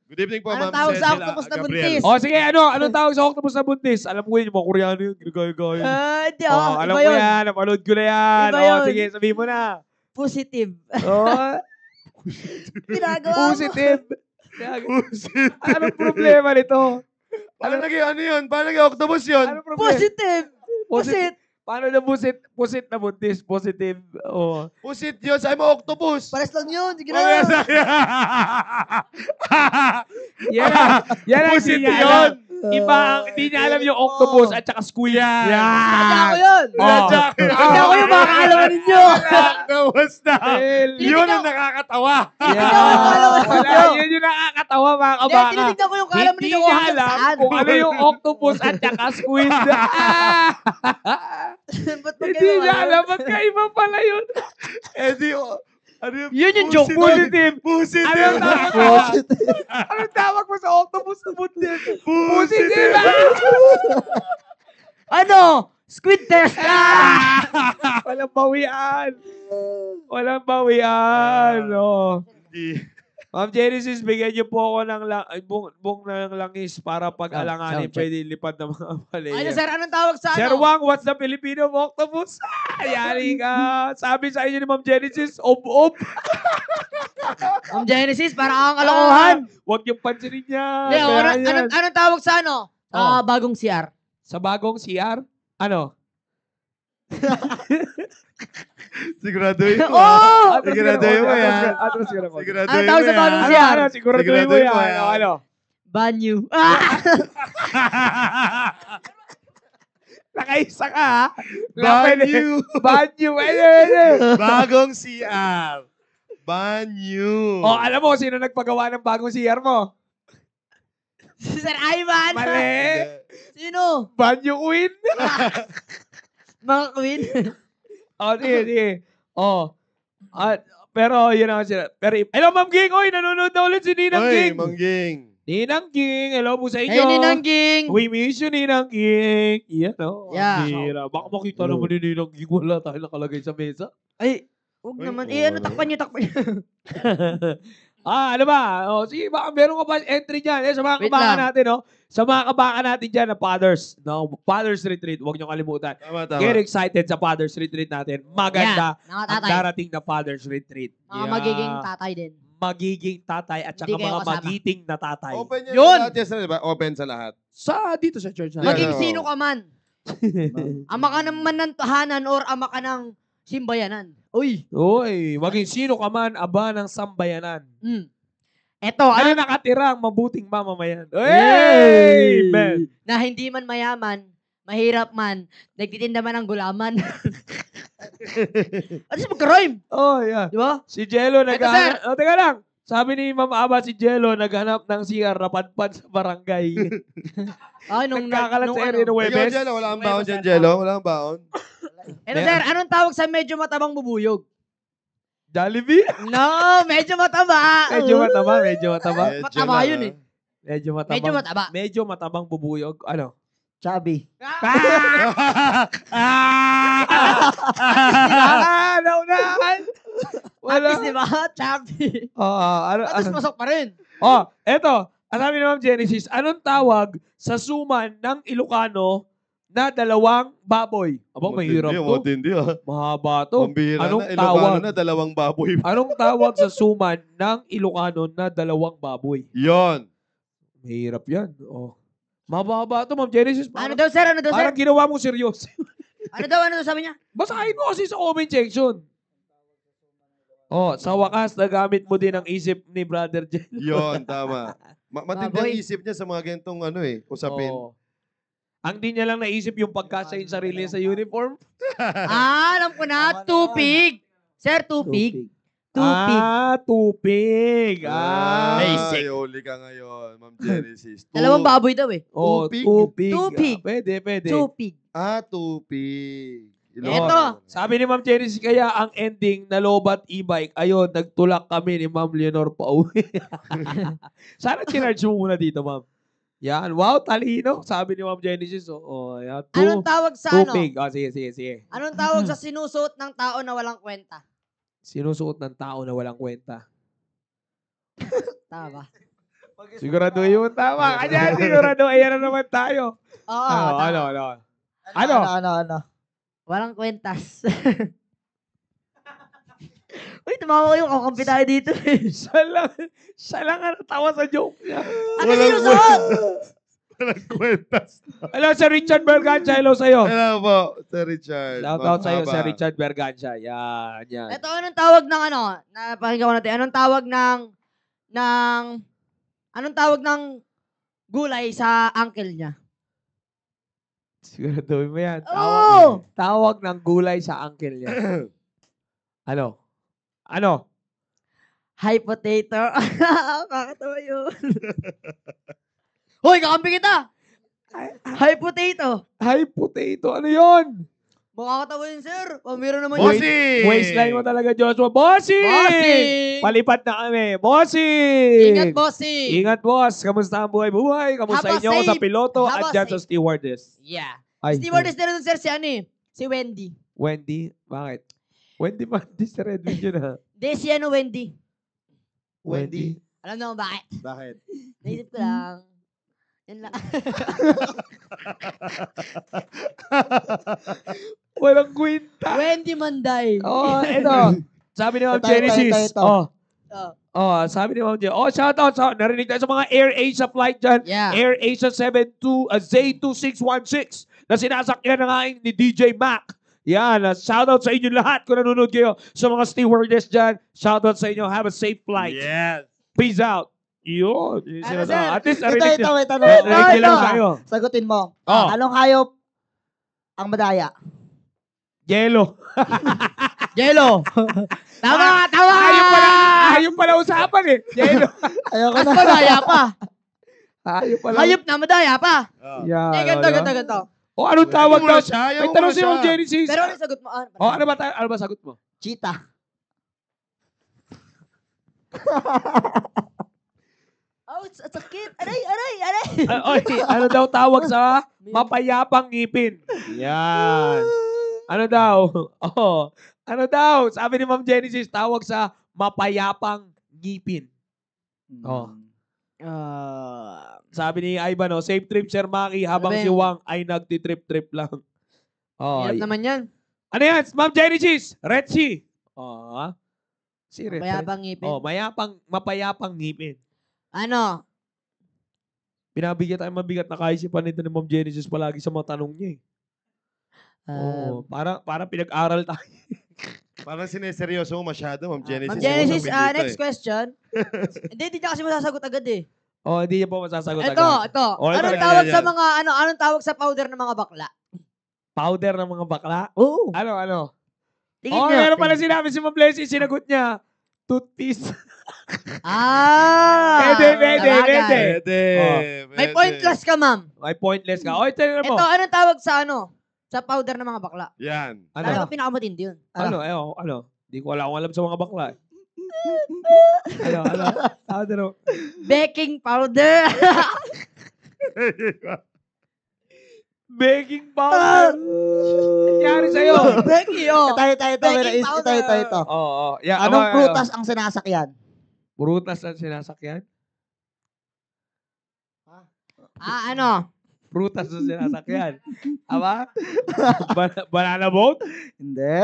Good evening po, Anong Ma'am tawag sa Cecil octopus na Gabriel. buntis? Oh, sige, anong tawag sa octopus na buntis? Alam ko yun, yung mga Koreano yun. Ginagaya-gaya. Hindi, Alam iba ko yun. yan. Napanood ko na yan. Iba yun. Sige, sabihin mo na. Positive. Oh, Ginagawa mo. positive. Anong problema nito? Paano naging Paano naging octopus yun? Anong problema? Positive. Pusit. Paano na pusit na buntis? Positive. Oh. Pusit yun. Sabi mo octopus. Pares lang yun. Sige na. Yan ang Pusit hindi niya alam. yun. Iba ang hindi niya alam yung octopus at saka squid. Kaya ko yun. Kaya ko yung mga kaalaman ninyo. Octopus na. Yun ang nakakatawa. Yun yung nakakatawa mga Hindi, kabaka. tinitignan ko yung kaalaman Hindi ninyo. niya alam kung ano yung octopus at saka squid. Ba't Hindi niya alam. Magkaiba pala yun. Yun yung joke. Positive. Positive. Anong tawag mo sa octopus na buntis? Positive. Ano? Squid test. Walang bawian. Walang bawian. Oh. Ma'am Genesis, bigyan niyo po ako ng buong ng langis para pag alanganin pwede lipad ng mga player. Ano, sir? Anong tawag sa Sir ano? Wang, what's the Filipino octopus? Yari ka. Sabi sa inyo ni Ma'am Genesis, ob-ob. Ma'am Genesis, para kang kalokohan. Huwag yung pansinin niya. Hindi, anong tawag sa ano? Bagong CR. Sa bagong CR? Ano? Siguraduhin mo. Oh! Siguraduhin mo yan. Ano Siguraduhin tawag mo sa bagong yan. CR? Siguraduhin mo yan. Ano? Banyo. Nakaisa ka, ha? Banyo. Banyo. Bagong CR. Banyo. Oh, alam mo, sino nagpagawa ng bagong CR mo? Si Sir Ivan. Mali. Sino? Banyo Queen. Mga queen. Oh, sige. Oh. Pero, yun ang sila. Pero, hello, Ma'am Ging. Oy, nanonood na ulit si Ninang Ging. Oy, Mangging. Ninang Ging. Hello po sa inyo. Hey, Ninang Ging. We miss you, Ninang Ging. Yan, oh. Yeah. Bira. Baka makita naman ni Ninang Ging. Wala tayo nakalagay sa mesa. Ay, huwag naman. Takpan niyo. Ano ba? Oh, sige, baka meron ka pa entry dyan. Sa mga Wait kabaka lang. natin, no? Sa mga kabaka natin dyan na Fathers. No? Fathers Retreat. Huwag niyo kalimutan. Tama, tama. Get excited sa Fathers Retreat natin. Maganda Yeah, mga ang tatay. darating na Fathers Retreat. Mga magiging tatay din. Magiging tatay at saka Hindi kayo mga kasama. magiting na tatay. Open yan Yun! sa lahat, yes, di ba? Open sa lahat. Dito sa church Yeah, natin. Maging no. sino ka man. Ama ka naman ng tahanan or ama ka ng simbayanan. Uy. Uy, maging sino ka man, aba ng sambayanan. Eto, Ano ano nakatira ang mabuting mamamayan? Amen! na hindi man mayaman, mahirap man, nagtitinda man ng gulaman. At least magka-rhyme. Oh, yeah. Di ba? Si Jello Eto, naghanap. Oh, teka lang. Sabi ni Ma'am Aba, si Jello naghanap ng CR na padpad sa barangay. Nagkakalat sa area ng Ikaw, Webes. Jello, wala kang baon dyan, Jello. Wala kang baon. Eto sir, anong tawag sa medyo matabang bubuyog? Jollibee? No, medyo mataba. Medyo mataba, medyo mataba. Mataba lang, yun ah. eh. Medyo matabang. Medyo mataba. Medyo matabang bubuyog. Ano? Chubby. Naunahan! At least, di ba? Chubby. At least pasok pa rin. Eto. Ang sabi ni Ma'am Genesis, anong tawag sa suman ng Ilocano na dalawang baboy? Aba, mahirap to. Matindi, ah. Mahaba to. Pambira Anong na. Ilocano tawag? na, dalawang baboy. Anong tawag sa suman ng Ilocano na dalawang baboy? Yon. Mahirap yan. Oh. Mababa to, Ma'am Genesis. Ano daw sir? Ano daw sir? Parang ginawa mo seryoso. Ano daw sabi niya? Basahin mo kasi sa comment section. Oh, sa wakas, nagamit mo din ang isip ni Brother Jen. Yon, tama. Matindi ang Baboy. isip niya sa mga ganitong usapin. Oh. Ang di niya lang naisip yung pagkasa yung sarili niya sa uniform. Alam ko na. Tupig. Sir, tupig. Tupig. Tupig. Ay, uli ka ngayon, Ma'am Genesis. Dalawang baboy daw eh. Oh, Tupig. tupig. Tupig. Pwede. Tupig. Tupig. Eto. Sabi ni Ma'am Genesis, kaya ang ending na lobat e-bike, ayun, nagtulak kami ni Ma'am Leonor pa uwi. Sana chinarge mo muna dito, Ma'am. Yan. Wow, talino. Sabi ni Ma'am Genesis. Yan. Anong tawag sa Tupig. Sige. Anong tawag sa sinusuot ng tao na walang kwenta? Sinusuot ng tao na walang kwenta. Tama ba? Sigurado yung tama. Kanya, sigurado. Ayan na naman tayo. Oo. Ano? Walang kwentas. Uy, tumawa ko yung kakampi tayo dito eh. Siya lang ang natawa sa joke niya. Ano sinusuot? Walang kwentas. Hello, Sir Richard Berganza. Hello sa'yo. Hello po, Sir Richard. Shout out sa'yo, Ma'am Sir Aba. Richard Berganza. Yan. Ito, anong tawag ng pakinggan ko natin, anong tawag ng gulay sa uncle niya? Siguraduhin mo yan. Oo! Tawag ng gulay sa uncle niya. Ano? Hi, potato. Kakatawa yun. Hoy, kakampi kita! Hi, potato. Hi, potato. Ano yun? Makakatawa yun, sir. Pamira naman Bossy! Waistline mo talaga, Joshua. Bossing! Bossing! Palipat na kami. Bossing! Ingat, bossing! Ingat, boss. Kamusta ang buhay-buhay? Kamusta Haba inyo sa safe. piloto Haba at dyan sa safe. stewardess? Yeah. Ay, Stewardess na rin, sir, si Wendy. Wendy? Bakit? Wendy ba? Di sa Red Video na. De, si Wendy. Wendy. Alam na kung bakit. Bakit? Naisip ko lang. Yan lang. Walang kwenta. Wendy Manday. Oh, ito. Sabi ni Ma'am Genesis. Oh. Oh, sabi ni Ma'am Genesis. Oh, shoutout. Narinig tayo sa mga Air Asia flight dyan. Yeah. Air Asia Z2616 na sinasakyan na nga ni DJ Mac. Yan. Shoutout sa inyo lahat kung nanonood kayo sa mga stewardess dyan. Shoutout sa inyo. Have a safe flight. Yes. Peace out. Yun. Ano, sir? At least, Ito. narinig nila tayo. Sagutin mo. Oh. Anong hayop ang madaya? Yelo. Jello. Tama. Hayop pala usapan eh. Yelo. Ayoko At na. madaya pa. Hayop pala. Hayop na madaya pa. Yan. Ganto. O, anong tawag daw? Ayaw May mo tanong na si Ma'am siya. Genesis. Pero ano yung sagot mo? O, ano ba sagot mo? Cheetah. Oh, it's a kid. Aray. Oy, ano daw tawag sa mapayapang ngipin? Yan. Ano daw? Oh, ano daw? Sabi ni Ma'am Genesis, tawag sa mapayapang ngipin. Oh. Sabi ni Ivan, safe trip Sir Maki habang Ano ba si yun? Wang ay nagtitrip-trip lang. Oh. Hirap naman yan. Ano yan? Ma'am Genesis, Retzi. Oh. Si Retzi. Mapayapang ngipin. Oh, mapayapang ngipin. Ano? Mabigat na kaisipan nito ni Ma'am Genesis palagi sa mga tanong niya eh. Oo, para pinag-aral tayo. Parang sineseryoso mo masyado, Ma'am Genesis. Ma'am Genesis, Usapin dito, next question. Hindi niya kasi masasagot agad eh. Oh, hindi niya po masasagot Ito. Oh, ito, Anong yan, tawag yan, sa yan. mga, anong tawag sa powder ng mga bakla? Powder ng mga bakla? Oo. Ano? Tingin Oh, niyo. meron pala sinabi si Ma'am Blessy, sinagot niya. Toothpaste. Pwede. Sabagay. Pwede. May pointless ka, ma'am. May pointless ka. Oh, ito mo. Ito, anong tawag sa sa powder ng mga bakla? Yan. Ano? Talaga pinakamatindi yun. Ano? Hindi ko alam sa mga bakla. Ano? Powder. Baking powder. Baking powder. Nangyari sa'yo. Baking, oh. Ito. Oo. Yeah, Anong prutas ang sinasakyan? Prutas ang sinasakyan? Ano? Prutas ang sinasakyan. Aba? Banana boat? Hindi.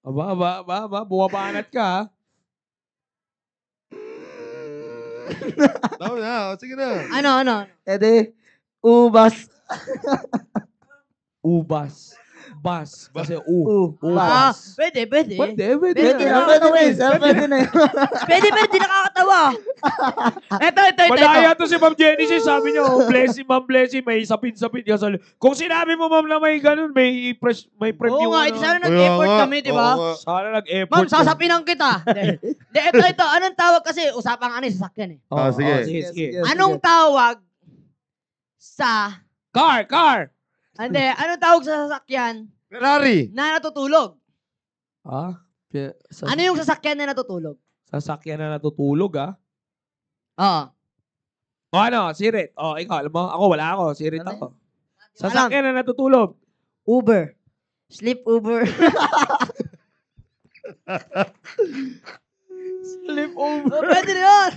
Aba. Buwabanat ka, ha? Tama na. Sige na. Ano? Ede, ubas. Ubas. Bas. Kasi Ubas. Pwede. Pwede. Pwede na yun. Pwede, pero di nakakatawa. Ito. Madaya to si Ma'am Genesis. Sabi niya, Ma'am Blessy, may sapin-sapin ka sa... Kung sinabi mo, Ma'am, na may ganun, may preview. Oo nga, sana nag-effort kami, di ba? Sana nag-effort. Ma'am, sasapinan kita. Ito. Anong tawag kasi? Usapang sasakyan eh. Sige. Anong tawag sa... Car! Hindi, anong tawag sa sasakyan Ferrari. na natutulog? Ano Ano yung sasakyan na natutulog? Sasakyan na natutulog, ha? Oo. O ano, Sirit. O, ikaw, alam mo, ako, wala ako. Sirit Ano ako. Sasakyan na natutulog. Uber. Sleep Uber. Sleep over. Pwede na yun.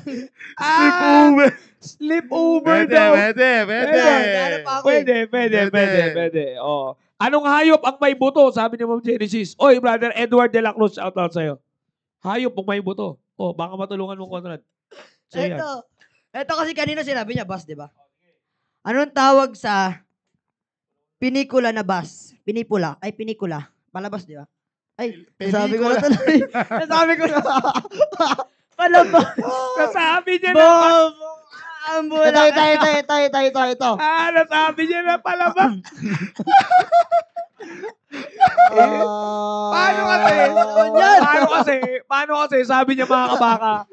Sleep over Pwede. daw. Hanap pa ako eh. Pwede. Oh. Anong hayop ang may buto? Sabi ni Ma'am Genesis. Oy, brother Edward de la Cruz, shout out sa'yo. Hayop ang may buto. Oh, baka matulungan mo, Conrad. So, yan. Ito kasi kanina sinabi niya bus, di ba? Anong tawag sa pinikula na bus? Pinikula. Palabas, di ba? Ay, nasabi ko na tuloy. Nasabi ko na. Palabas. Nasabi niya na. Bob. Ambula. Ito. Nasabi niya na palabas. Paano kasi, sabi niya mga kabaka,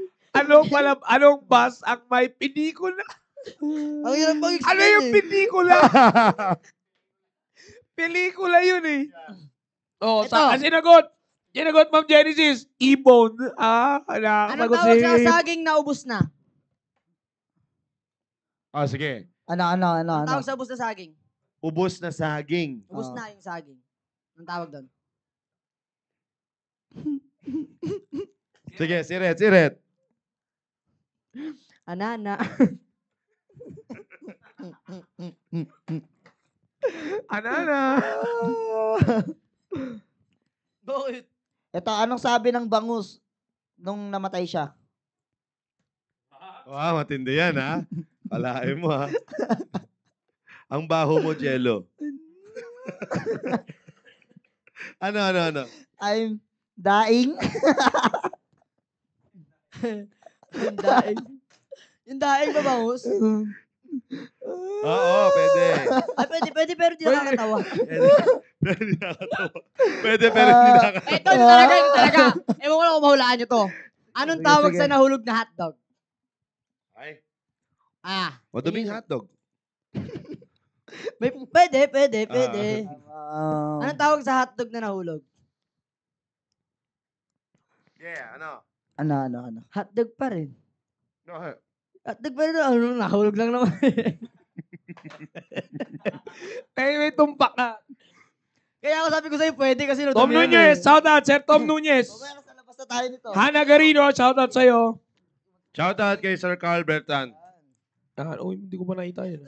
anong bus ang may pinikula? Ang hirap pang Ano yung pelikula? Pelikula yun eh. Oh, sinagot Ma'am Genesis, Ibon. Anong tawag sa saging na ubus na? Sige. Ano? Anong tawag sa ubus na saging? Ubos na saging. Ubus na yung saging. Anong tawag doon? Sige, Siret. Anana. Anana. Bakit? Ito, anong sabi ng bangus nung namatay siya? Wow, matindi yan, ha? Alain mo, ha? Ang baho mo, Jello. Ano? I'm dying. Yung daing. Yung daing ba, bangus? Oo, pwede. Ay, pwede, pero di nakakatawa. Pwede nakakatawa. Pwede, pero hindi nakakatawa. Ito talaga. Ewan ko lang kung mahulaan nyo to. Anong Sige, tawag sige. sa nahulog na hotdog? Ay, Sige. maduming hotdog. Pwede. Anong tawag sa hotdog na nahulog? Yeah, ano? Ano? Hotdog pa rin. No, Hotdog pa rin. Nahulog lang naman. May tumpak na. Kaya ako sabi ko sa'yo, pwede kasi Tom Nunez, shout out, Sir Tom Nunez. Mamaya sa labas na tayo nito. Hana Garino, shout out sa'yo. Shoutout kay Sir Carl Bertan. Hindi ko pa nakita yun.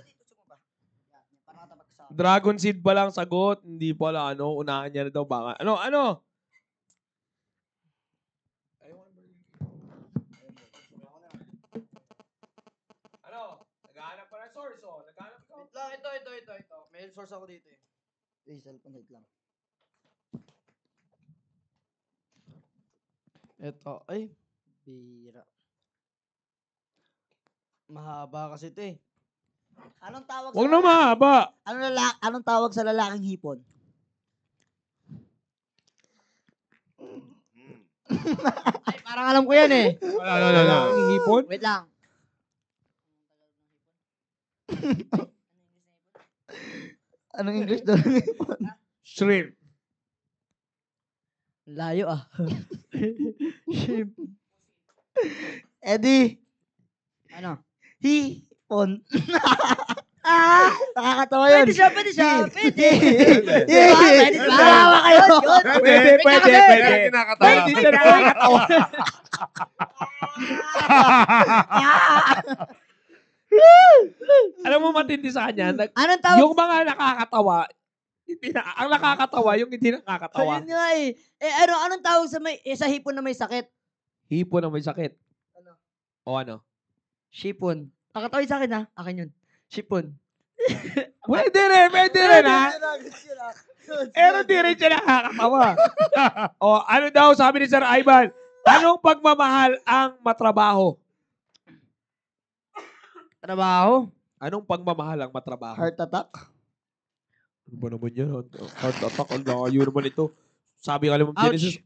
Dragon Seed ba lang sagot? Hindi pala, unahan niya na daw baka. Ano? Naghahanap pa ng source, Naghahanap ka. Ito. May source ako dito eh. Cellphone wait lang. Ito. Ay, bira. Mahaba kasi ito eh. Anong tawag Huwag na mahaba. Anong tawag sa lalaking hipon? Ay, parang alam ko yan eh. Ang hipon? Wait lang. Anong English doon? Shrimp. Layo ah. Shrimp. Eddie, Ano? hipon. Ah! Nakakatawa yun. Pwede siya. Pwede. Yeah. Pwede ba? Hawa kayo. Pwede. Kinakatawa. Hindi siya nakakatawa. Alam mo matindi sa kanya, Anong tawag? yung mga nakakatawa, ang nakakatawa, yung hindi nakakatawa. Ayun nga eh. Anong tawag sa hipon na may sakit? Hipon na may sakit. Ano? O ano? Shipon. Nakatawa sa akin ha. Akin yun. Shipon. Pwede rin ha. Pero di rin siya nakakatawa. O ano daw sabi ni Sir Ivan? Anong pagmamahal ang matrabaho? Trabaho? Anong pagmamahal ang matrabaho? Heart attack. Ano ba naman yan? Heart attack. Ang layo naman ito. Sabi ka naman Ouch. Genesis,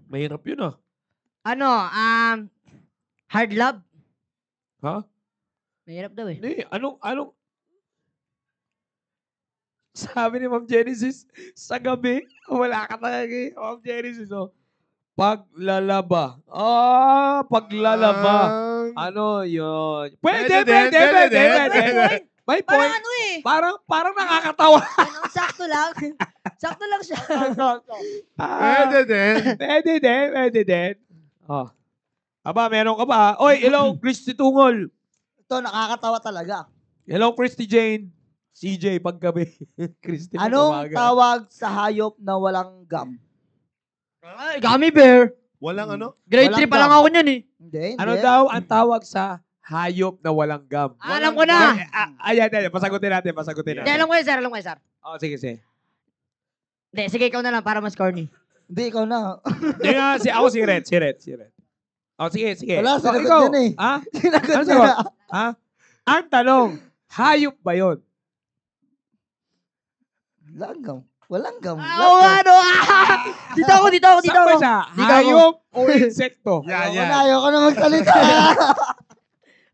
Mahirap yun ah. Hard love? Ha? Mahirap daw eh. Hindi. Anong? Sabi ni Ma'am Genesis, sa gabi, wala ka talaga eh. Ma'am Genesis, oh. Paglalaba. Paglalaba. Ano yun? Pwede. May Parang point. ano eh. Parang nakakatawa. Sakto lang. Sakto lang siya. Pwede din. Oh. Aba, meron ka ba? Oy, hello, Christy Tungol. Ito, nakakatawa talaga. Hello, Christy Jane. CJ, paggabi. Christy Anong tawag sa hayop na walang gum? Ay, gummy bear. Walang ano? Grade Walang 3 pa lang gum. ako niyan eh. Hindi. Ano daw ang tawag sa hayop na walang gum? Alam ko na. Ayan. Pasagutin natin. Hindi, alam ko yan, sir. Oh, sige. Hindi, sige, ikaw na lang para mas corny. Hindi, ikaw na. Hindi nga, ako si Red. Oh, sige. Wala, Oh, sinagot ikaw. yun eh. Ha? Sinagot Ano niya sagot? na. Ha? Ang tanong, hayop ba yun? Walang gum. Dito ako. Saan ba siya? Dito ako. Hayop o insekto? Ayoko na magsalita.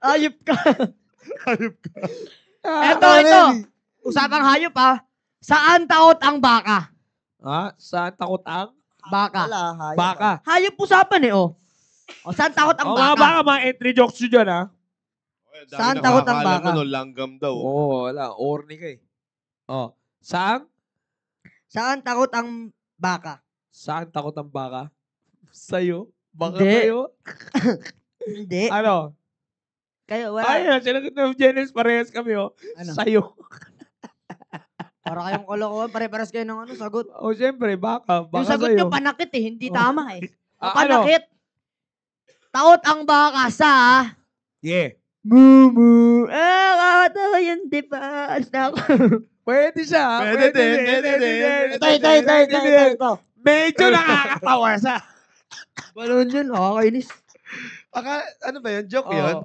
Hayop ka. Ito. Usapang hayop ah. Saan taot ang baka? Ha? Saan takot ang? Baka. Wala, hayop. Baka. Hayop usapan eh, oh. O, saan takot ang O mga baka? baka, mga entry jokes nyo dyan, ha? Saan takot ang baka? Langgam daw. Oo, wala. Orny ka eh. Oh. Saan? Saan takot ang baka? Saan takot ang baka? Sa'yo? Baka Hindi. kayo. Hindi. Ano? Kayo, wala. Ayun, sinagot ng Jennings, parehas kami, oh. Ano? Sa'yo. Para kayong kalokohan, pare-paras kayo ng sagot. O, siyempre, baka Yung sagot sa'yo. nyo, panakit eh. Hindi Oh. tama eh. Ano? Panakit. Taot ang baka sa Yeah. mumu. Kakatawa yun, di ba? Alis na ako. Pwede siya. Pwede din. Ito. Medyo nakakatawa siya. Balon yun, nakakainis. Ano ba yun? Joke yun?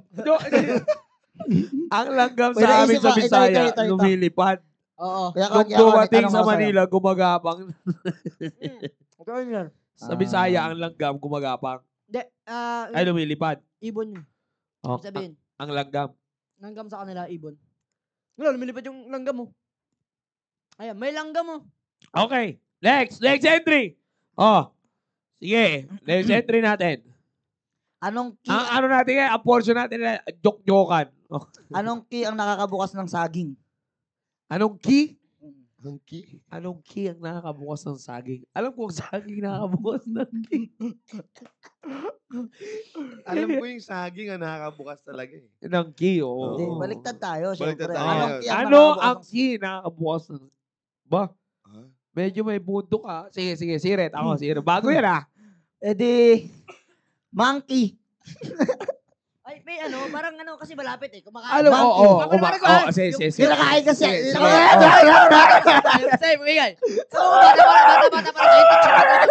Ang langgam Pwede sa amin isip sa ba? Ito, Bisaya, ito. lumilipad. Oo. Nung dumating sa Manila, gumagapang. Ito yun. Sa Bisaya, ang langgam gumagapang. Hindi, Ay, lumilipad. ibon yun. Oh, Sabihin, ang langgam. langgam sa kanila, ibon. Wala, lumilipad yung langgam mo. Ayan, may langgam mo. Okay. Next entry. Oh. Sige. Next entry natin. Anong key, Ang ano natin ngayon, ang portion natin na joke-jokan. Oh. anong key ang nakakabukas ng saging? Anong key? Ang key. Anong key ang nakakabukas ng saging? Alam ko ang saging nakakabukas ng key. Alam ko yung saging ang nakakabukas talaga eh. Ng key, oo. Hindi, baliktad tayo, Baliktad syempre. tayo. Anong key ang Ano nakakabukas ang ng- key nakakabukas ng... Ba? Huh? Medyo may bundok ah. Sige, siret. Ako, siret. Bago yan ah. Eh di, monkey. Ay, may parang kasi malapit eh. Kumakain. Ano? Oo. Sige. Kinakain kasi. Same, ingay. So, bata para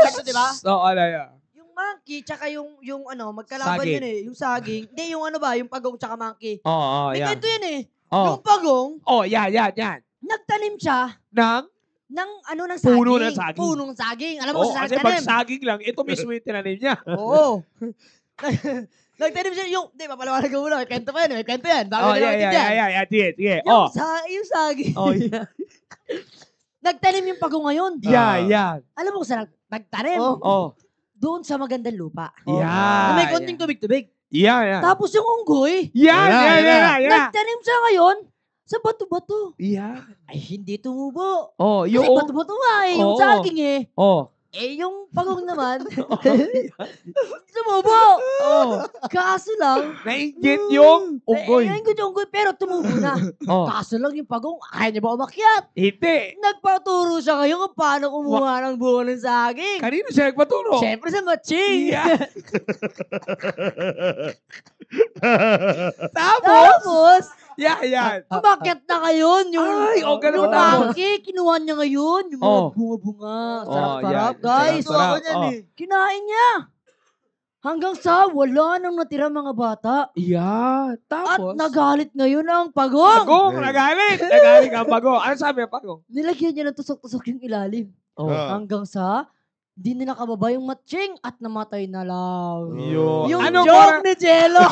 kayo, di ba? So, ano yan? Yung monkey, tsaka yung magkalaban Saging. yun eh. Yung saging. Hindi, yung yung pagong tsaka monkey. Oo, May yan. kwento yan eh. Oh. Yung pagong, Yan. nagtanim siya Nang? ng ng saging. Puno ng saging. Punong saging. Alam mo Oo, kung saan kasi pag nagtanim? saging lang, ito mismo yung tinanim niya. Oo. Nagtanim siya yung, di ba, paliwanag ko muna. May kwento pa yan, may kwento yan. Bago Oh, nila maintindihan. Sige. Yung saging. Oh, yeah. Nagtanim yung pagong ngayon. Yan. Alam mo kung saan nagtanim? Oh. Doon sa magandang lupa. Yan. Na may konting tubig-tubig. Yan. Tapos yung unggoy, Yan. nagtanim siya ngayon sa bato-bato. Yan. Ay, hindi tumubo. Oh, Kasi yung... bato-bato nga eh, yung Oo. saging eh. Oh. Eh, yung pagong naman, tumubo. Kaso lang, Nainggit yung unggoy. yung unggoy, pero tumubo na. Oh. Kaso lang yung pagong, ayaw niya ba umakyat? Hindi. Nagpaturo siya ngayon kung paano kumuha ng buo ng saging. Kanino siya nagpaturo? Siyempre sa matching. Yeah. Tapos, Tapos, yan. umakyat na ngayon yung, Ay, ganun yung ba tapos? monkey, kinuha niya ngayon, yung mga Oh. bunga-bunga. Oh, Sarap-sarap, yan. guys. Sarap. Kinain niya. Hanggang sa wala nang natira mga bata. Yan. At Tapos, nagalit ngayon ang pagong. pagong, nagalit. Nagalit ang pagong. Ano sabi ang pagong? Nilagyan niya ng tusok-tusok yung ilalim. Oh. Hanggang sa hindi nila kababa yung matching at namatay na lang. Yun. Yung Ano, joke parang- ni Jello.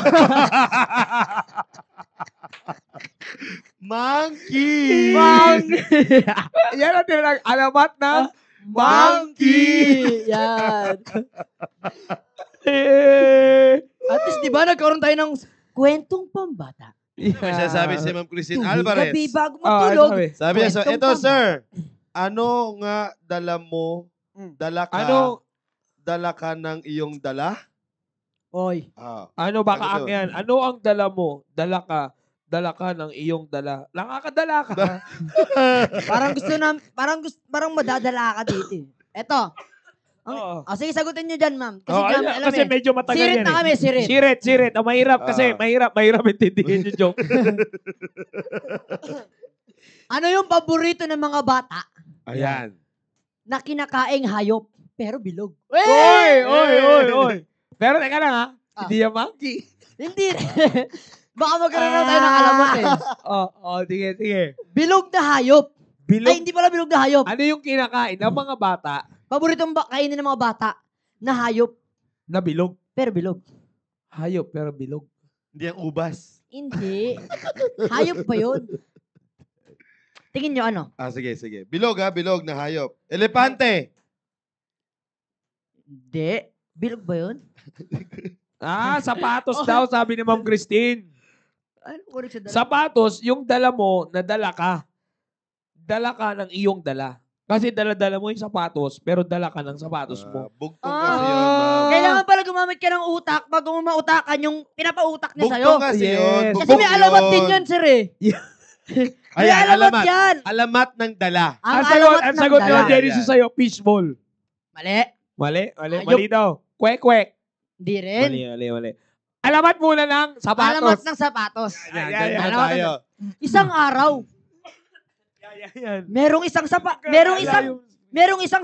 Monkey! Yan ang tinatawag. Alamat ng Monkey! Yan. At least, di ba, nagkaroon tayo ng kwentong pambata. May sinasabi si Ma'am Christine Tuwing Alvarez. gabi bago Oh, matulog. Sabi niya, Kwentong ito pambata. sir, ano nga dala mo, dala ka, Ano? dala ka ng iyong dala? Oy. Ano baka Ano ang to? yan? Ano ang dala mo? Dala ka ng iyong dala. Nakakadala ka. Parang madadala ka dito. eh. Eto. Oo. Sige, sagutin nyo dyan, ma'am. Kasi, Oh, alam kasi eh. medyo matagal Sirit yan na eh. kami, sirit. Sirit. Mahirap kasi. Mahirap intindihin yung joke. Ano yung paborito ng mga bata Ayan. na kinakaing hayop pero bilog? Oy. Pero teka lang ha. Hindi yan monkey. Hindi. Baka magkaroon na tayo ng alamat eh. Sige. Bilog na hayop. Bilog. Ay, hindi pala bilog na hayop. Ano yung kinakain ng mga bata Paboritong kainin ng mga bata na hayop na bilog? pero bilog. Hayop pero bilog. Hindi ang ubas. Hindi. Hayop ba yun? Tingin nyo ano? Sige. Bilog na hayop. Elepante. Hindi. Bilog ba yun? Sapatos daw, sabi ni Ma'am Christine. Ano ko sa dala? Sapatos, yung dala mo, nadala ka. Dala ka ng iyong dala. Kasi dala-dala mo yung sapatos, pero dala ka ng sapatos mo. Bugtong kasi yun, ma'am. Kailangan pala gumamit ka ng utak bago mo mautakan yung pinapautak niya sa'yo. Bugtong kasi yun. Yes. Kasi may alamat din yan, sir eh. May Ayan, alamat alamat. yan. Alamat ng dala. Ang Ang alamat sagot ng ni dala. Genesis sa'yo, fishball. Mali. Mali Ayop. daw. Kwek. Hindi rin. Mali. Alamat muna ng sapatos. Alamat ng sapatos. Ayan, Ayan, ganun alamat tayo. Isang araw, Yan. merong isang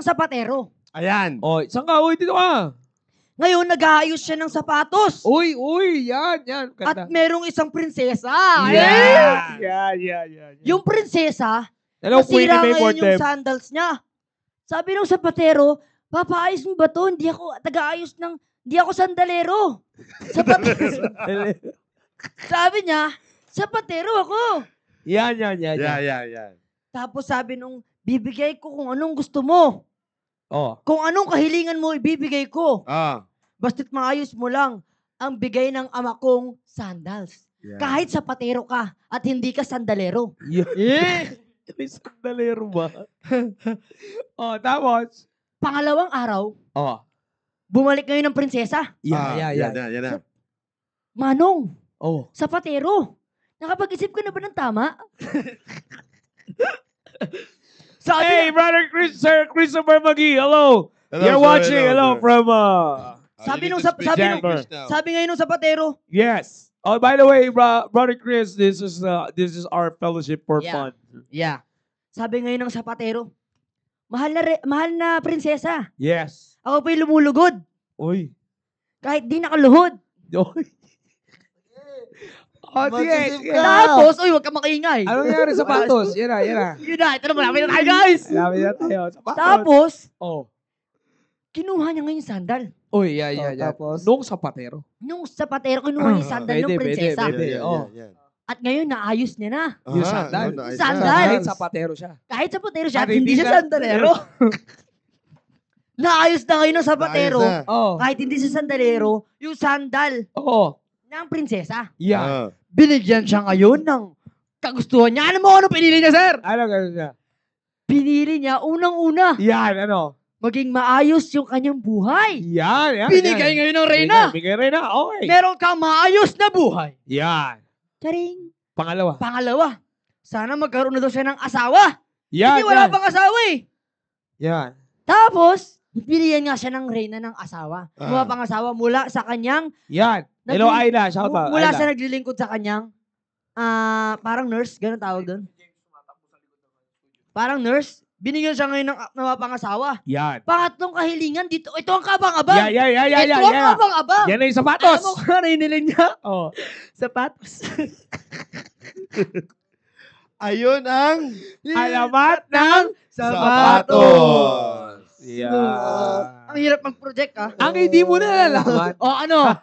sapatero. Ayan. Oh, saan ka? Uy, dito ka. Ngayon, nag-aayos siya ng sapatos. Uy, yan. At merong isang prinsesa. Yeah. Yung prinsesa, Hello, Queenie masira May ngayon yung Fortem. sandals niya. Sabi ng sapatero, papaayos mo ba to? Hindi ako sandalero. Sapatero. Sabi niya, sapatero ako. Yan. Yan. Tapos sabi nung, bibigay ko kung anong gusto mo. Oh. Kung anong kahilingan mo, ibibigay ko. Ah. Basta't maayos mo lang ang bigay ng ama kong sandals. Yan. Kahit sapatero ka at hindi ka sandalero. May sandalero ba? Oh, tapos? Pangalawang araw, Oh. bumalik ngayon ng prinsesa. Yan na. Manong, Oh. sapatero, nakapag-isip ka na ba ng tama? Sabi Hey, brother Sir Christopher Magee, hello. You're watching, hello, from, Sabi nung Denver. sabi ngayon ng sapatero, yes. Oh, by the way, brother Chris, this is our fellowship for Yeah. fun. yeah. Sabi ngayon ng sapatero, mahal na prinsesa, Yes. ako po'y lumulugod Uy. kahit di nakaluhod. Uy. Oh, sige. Tapos, uy, wag ka makiingay. Ano nangyari sa sapatos? Yan na. Yun na, ito na, malapit na tayo, guys. Sabi na tayo. Sapatos. Tapos, Oh. kinuha niya ngayon yung sandal. Uy, yan. Tapos? Nung sapatero. Nung sapatero, kinuha niya yung sandal ng prinsesa. pwede. Oh. At ngayon, naayos niya na. Yung sandal. Sandal. Kahit sapatero siya. Kahit sapatero siya, At at hindi siya sandalero. Naayos na ngayon ng sapatero. Oh. Kahit hindi siya sandalero, yung sandal Oo. ng prinsesa. Yan. Binigyan siya ngayon ng kagustuhan niya. Ano mo ano pinili niya, sir? Ano ganun niya? Pinili niya, unang-una, Yan, ano? maging maayos yung kanyang buhay. Yan. Binigay ngayon ng reyna. Binigay reyna, okay. Meron kang maayos na buhay. Yan. Charing. Pangalawa. Pangalawa, sana magkaroon na daw siya ng asawa. Yan. Hindi wala pang asawa eh. Yan. Tapos, binigyan nga siya ng reyna ng asawa. Mga pang asawa mula sa kanyang, Yan. Hello, Ayla. Shout out. mula Ayla. sa naglilingkod sa kanyang, parang nurse, ganun tawag doon. Parang nurse, binigyan siya ngayon ng mga pangasawa. Yan. Pangatlong kahilingan dito, ito ang kabang-abang. Yan. Ito ang kabang-abang. Yan na yung sapatos. Alam mo kung ano hiniling niya? Oh. Sapatos. Ayun ang Alamat ng sapatos. Yeah. Ang hirap mag-project ah. Ang hindi mo nalalaman, O ano?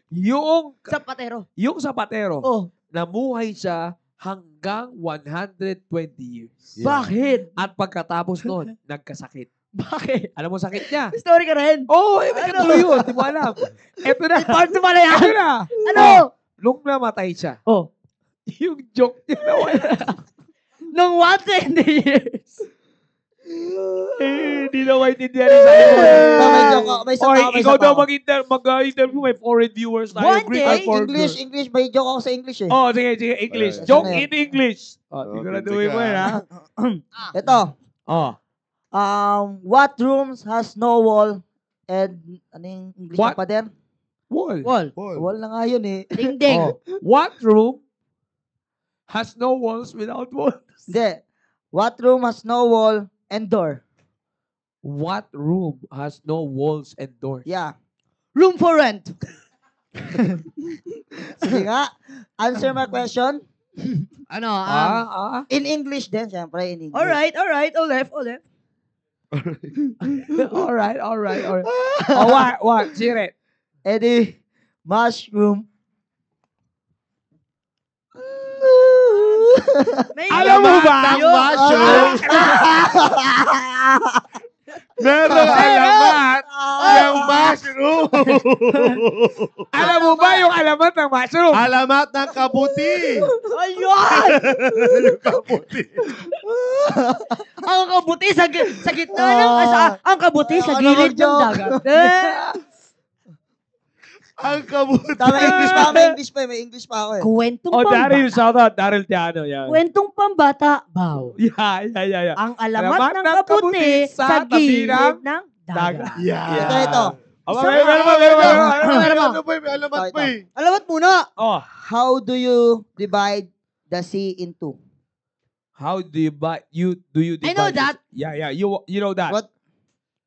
yung Sapatero. sapatero, Oh, namuhay siya hanggang 120 years. bakit? At pagkatapos noon, nagkasakit. Bakit? Alam mo sakit niya? Story ka rin. Oo, may katuloy yun. Di mo alam. Ito na. Part 2 pala yan. Ito na. Ano? Nung namatay siya, Oh. yung joke niya na wala. Nung 120 years. Hindi na maintindihan ni Simon. May joke ako. May isa Or pa ako. May ikaw isa pa daw ako. mag-interview, may foreign viewers tayo. One Greek day, or foreign English. May joke ako sa English eh. Oh, sige, English. Ano Joke yan? in English. Oh, Okay, siguraduhin mo teka. yan, ha? Ito. Oh. What rooms has no wall and ano yung English What? pa din? Wall. Wall. Wall na nga yun eh. Ding-ding. Oh. What room has no walls without walls? Hindi. What room has no wall and door? What room has no walls and doors? Yeah. Room for rent. Sige nga. Answer my question. Ano? In English din, syempre. In English. Alright. All left. Alright. Oh, what? Share it. Eddie, mushroom. May Alam mo ba? Ang mushroom. Meron alamat yung mushroom. Alam mo ba yung alamat ng mushroom? Alamat ng kabuti. Ayun! Kabuti. Ang kabuti sa gitna ng ang kabuti sa gilid ng dagat. Ang kabuti. Tama, English pa. May English pa ako eh. Kwentong Oh, Daryl, pambata. shout out. Daryl Tiano. Yan. Kwentong pambata, baw. Yeah. Ang alamat ng kaputi sa gilid ng dagat. Ito. Ano po, may alamat po eh. Alamat muna. Oh, How do you divide the sea into? how do you divide? I know that. Yeah. You know that. What?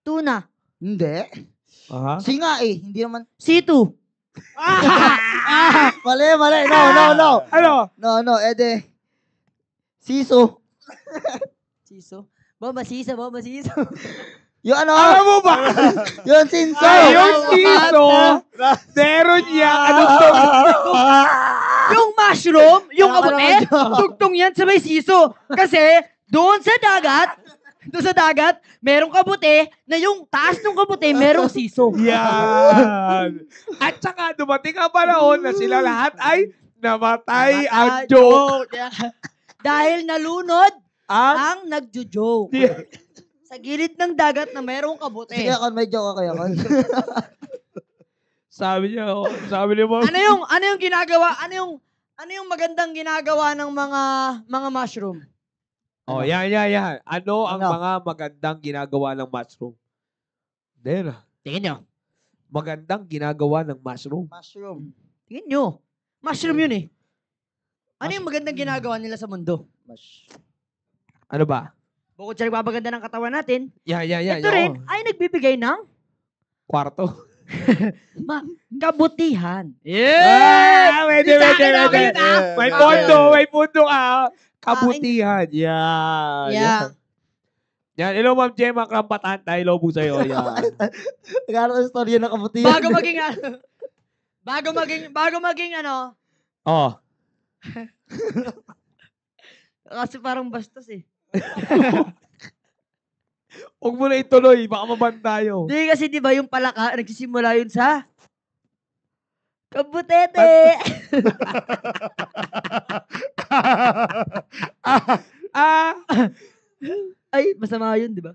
Tuna. Hindi. Uh-huh. Sea nga eh. Hindi naman. C2. Mali. No. Ano? No. Ede. Siso. Siso. Bomba siso. Yung ano? Alam mo ba? Yung sinso. Yung siso, meron niya, Yung mushroom, yung kabuti, tugtong yan sa may siso. Kasi, doon sa dagat, merong kabuti na yung taas ng kabuti, merong siso. Yan. At saka, dumating ang panahon na sila lahat ay namatay ang joke. Dahil nalunod Ang ang nagjo-joke. Sa gilid ng dagat na merong kabuti. Sige, Kon, may joke ako yan. sabi niya mo. Ano yung ginagawa? Ano yung magandang ginagawa ng mga mushroom? Oh, yan. Ano ang mga magandang ginagawa ng mushroom? Then, Tingin nyo. magandang ginagawa ng mushroom. Mushroom. Tingin nyo. Mushroom yun eh. Ano yung magandang ginagawa nila sa mundo? Ano ba? Bukod sa nagpapaganda ng katawan natin, Yan. ito rin ay nagbibigay ng Kwarto. kabutihan. Pwede. Kita. May pundo ka. Kabutihan. Yan. Yan. Hello, Ma'am Gemma Krampatan. Tayo lobo sa'yo. Yan. Nagkaroon ng storya ng kabutihan. Bago maging ano, Oh. kasi parang bastos eh. Huwag mo na ituloy. Baka maban tayo. Hindi kasi di ba yung palaka, nagsisimula yun sa kabutete. Ay, masama yun, di ba?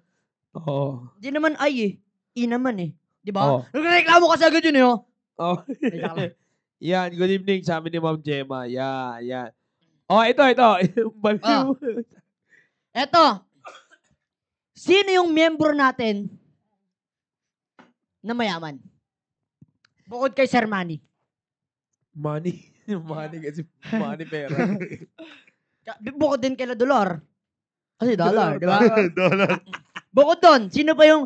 Oo. Hindi naman ay eh. I naman eh. Di ba? Oo. Nagreklamo kasi agad yun eh. Oh. Oh. Yan, good evening sa amin ni Ma'am Gemma. Yan. Oh, ito. Baliw. Eto. Sino yung miyembro natin na mayaman? Bukod kay Sir Manny. Money. Money kasi money pera. Bukod din kay La Dolor. Kasi dollar, di ba? Dollar. Bukod doon, sino pa yung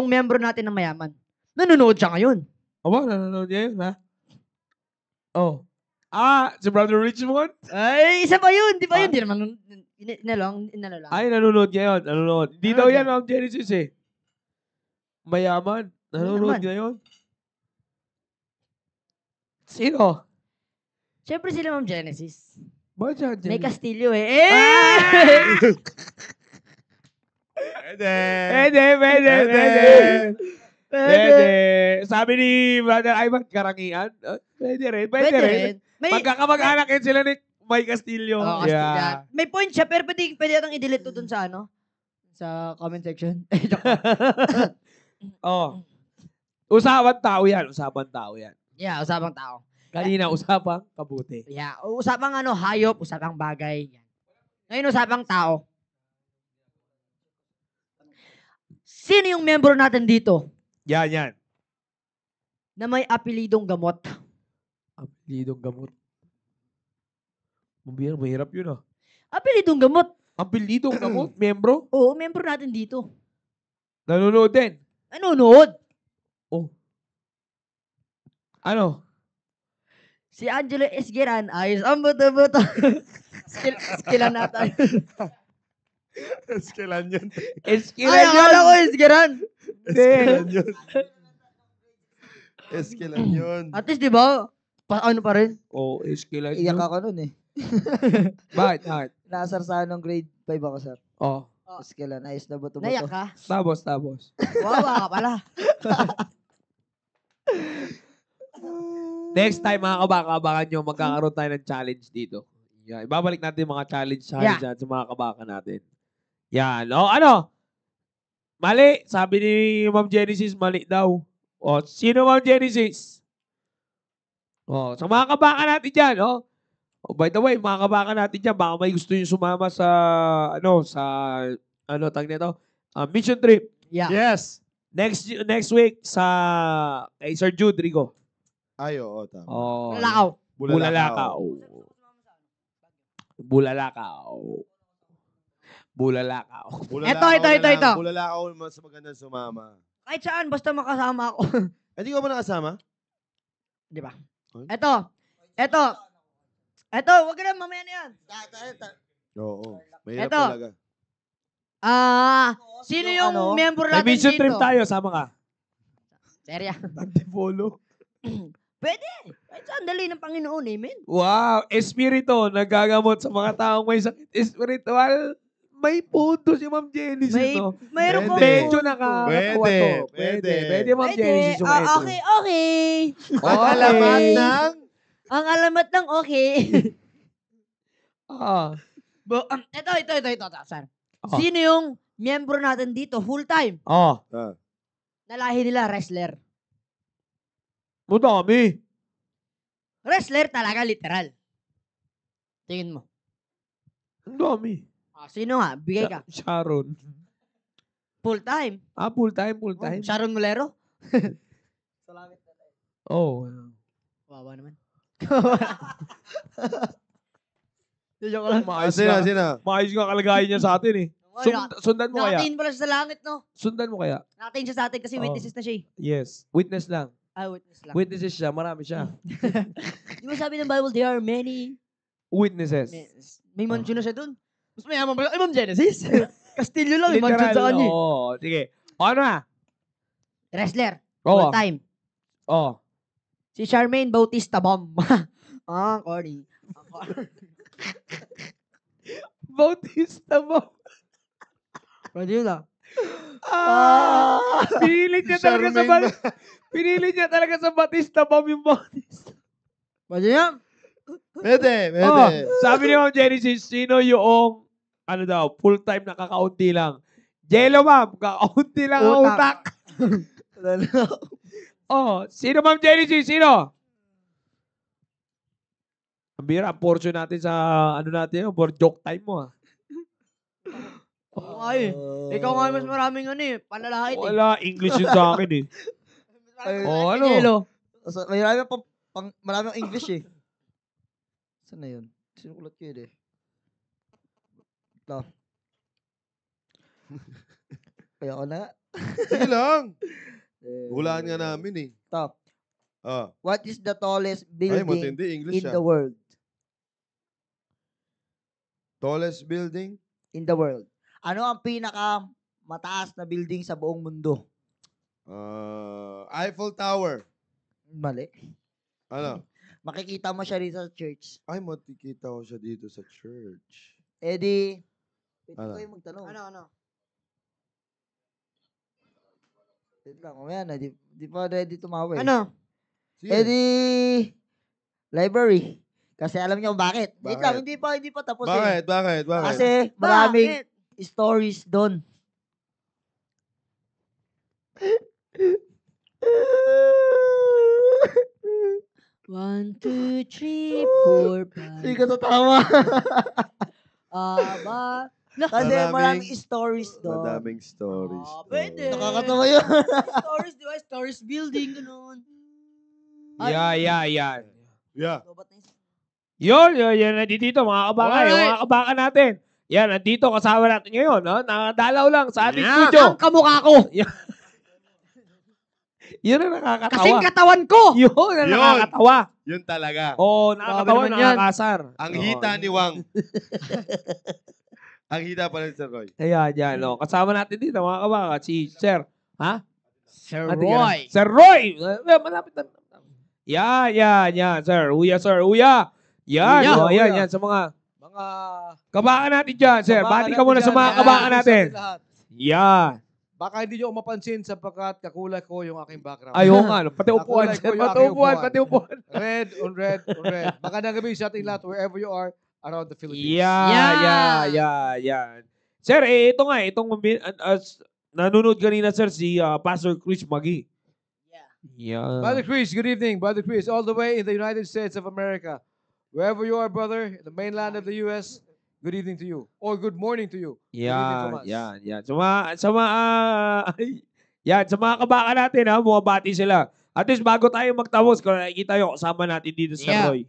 miyembro natin na mayaman? Nanonood siya ngayon. Aba, nanonood niya yun, ha? Oh. Si Brother Richmond? Ay, isa pa yun. Di ba yun? Di naman, inalo lang. Ay, nanonood niya yun. Nanonood. Hindi daw yan, Ma'am Genesis eh. Mayaman. Nanonood naman? niya yun. Sino? Siyempre sila Ma'am Genesis. Bakit siya, May Genesis? Castillo eh. Pwede. Sabi ni Brother Ivan, karangian. Pwede rin. May, Magkakamag-anak yun sila ni May Castillo. Oo, Castillo. May point siya, pero pwede natang i-delete to dun sa ano? Sa comment section. Oh. Usapan tao yan. Yeah, usapang tao. Kanina, usapang kabuti. Yeah, usapang ano, hayop, usapang bagay. Ngayon, usapang tao. Sino yung member natin dito Yan. na may apelidong gamot? Apelidong gamot. Mahirap yun, ah. Apelidong gamot? Apelidong gamot? Membro? Oo, member natin dito. Nanonood din. Nanonood. Oh. Ano? Si Angelo Esgueran, ayos ang buto-buto. Skillan natin. Eskilan yun. Ay, akala ko Esgueran. Eskilan yun. At least, di ba? Ano pa rin? Oh, Eskilan Iyak yun. ako nun eh. Bakit? Nasarsahan ng grade 5 ako, sir. Oh. Eskilan, ayos na buto-buto. Naiyak ka? Tabos. Wawa ka pala. Next time, mga kabaka-abangan nyo, magkakaroon tayo ng challenge dito. Yan. Ibabalik natin yung mga challenge yan sa mga kabaka natin. Yan. O, ano? Mali. Sabi ni Ma'am Genesis, mali daw. O, sino Ma'am Genesis? Oh, sa mga kabaka natin dyan, oh. Oh, by the way, mga kabaka natin dyan, baka may gusto yung sumama sa, tag nito, mission trip. Yeah. Yes. Next week sa kay Sir Jude Rigo. Ay, oo, tama. Oh, Bulalakaw. Bulalakaw. Bulalakaw. Bulalakaw. Ito. Bulalakaw mas magandang sumama. Kahit saan, basta makasama ako. Hindi ko ba nakasama? Di ba? Huh? Ito, wag ka na, mamaya na yan. Oo. Mahirap Eto. talaga. Sino Yung yung ano, member May natin mission dito? trip tayo, sama ka. Serya. Antipolo. Pwede. Kahit saan, dali ng Panginoon, amen. Wow, espiritu, nagagamot sa mga taong may sakit espiritual. May punto si Ma'am Genesis, no? Mayroon ko. Medyo nakakatawa Pwede, to. pwede. Pwede, Ma'am Genesis yung ito. Okay. Ang alamat ng... Ang alamat ng okay. Ah. Ito, sir. Oh. Sino yung member natin dito, full time? Oh. Nalahi nila, wrestler. Madami. Wrestler talaga, literal. Tingin mo. Ang dami. Sino nga? Bigay ka. Sharon. Full time. Full time. Sharon Molero? Oh. Wawa naman. Joke lang. Sino? Maayos nga kalagayan niya sa atin eh. Sundan mo kaya? Nakatingin pala siya sa langit, no? Sundan mo kaya? Nakatingin siya sa atin kasi witnesses na siya eh. Yes. Witness lang. Witness lang. Witnesses siya. Marami siya. Di ba sabi ng Bible, there are many Witnesses. may mansion na siya dun. Mas mayaman pala. Ay, Ma'am Genesis. Castillo lang, may mansion sa kanya. Oo. Sige. Ano na? Wrestler. Oo. Full time. Oh. Si Charmaine Bautista Bomb. Corny. Bautista mo. Pwede yun ah. Pinilit niya talaga sa Pinilit niya talaga sa Batista Bomb yung Bautista. Pwede yan. Pwede. Oh, sabi ni Ma'am Genesis, sino yung, full-time na kakaunti lang? Jello, ma'am, kakaunti lang ang utak. Oh, sino Ma'am Genesis? Sino? Ang bira, portion natin sa, natin yun, for joke time mo, Ay, ikaw nga mas maraming panlalahit eh. Wala, English yun sa akin eh. Ano? Maraming English eh. Saan na yun? Sinukulat ko yun eh. Ito. Kaya ko na. Sige lang. Hulaan nga namin eh. Ito. What is the tallest Ay, building matindi. English in the world? Tallest building? In the world. Ano ang pinaka mataas na building sa buong mundo? Eiffel Tower. Mali. Ano? Makikita mo siya dito sa church. Ay, makikita ko siya dito sa church. Eddie, pwede Ano? kayo magtanong. Ano? Wait lang, mamaya na. Di pa ready tumawa eh. Ano? Sige. Eddie, library. Kasi alam niyo kung bakit. Wait Bakit? lang, hindi pa tapos eh. Bakit? Kasi maraming stories doon. One, two, three, four, Hindi five. ka tatawa. Kasi maraming stories doon. Madaming stories. Pwede. Nakakatawa yun. Stories, di ba? Stories building, ganun. Yeah. Yeah. Yun, nandito, mga kabaka. Alright. Yung mga kabaka natin. Yan, nandito, kasama natin ngayon. No? Nakadalaw lang sa ating Ang studio. kamukha ko. Yun ang nakakatawa. Kasing katawan ko. Yun ang nakakatawa. Yun talaga. Oo, nakakatawa, naman yan. nakakasar. Ang hita ni Wang. Ang hita pa rin Sir Roy. Ayan, yan. No? Kasama natin dito, mga kabaka. Si Sir. Ha? Sir Ate, Roy. ganun. Sir Roy! Malapit na. Yan. Sir. Uya. Yan. Uya. Yan. Sa mga kabaka natin dyan, sir. Kabaka Bati ka muna natin sa mga dyan. kabaka Yan. natin. Sa lahat. Yan. Baka hindi nyo mapansin sapagkat kakulay ko yung aking background. Ayaw nga. No? Pati upuan, Nakulay sir. ko yung aking upuan. Pati upuan. Red on red. Magandang gabi sa ating lahat wherever you are around the Philippines. Yan. Sir, ito nga. Nanonood kanina, sir, si Pastor Chris Maggie. Yeah. Brother Chris, good evening. Brother Chris, all the way in the United States of America. Wherever you are, brother, in the mainland of the U.S., good evening to you. Or good morning to you. Good evening from us. Yan. Sa mga kabaka natin, ha, bumabati sila. At least bago tayo magtapos, kung nakikita nyo, kasama natin dito sa Roy.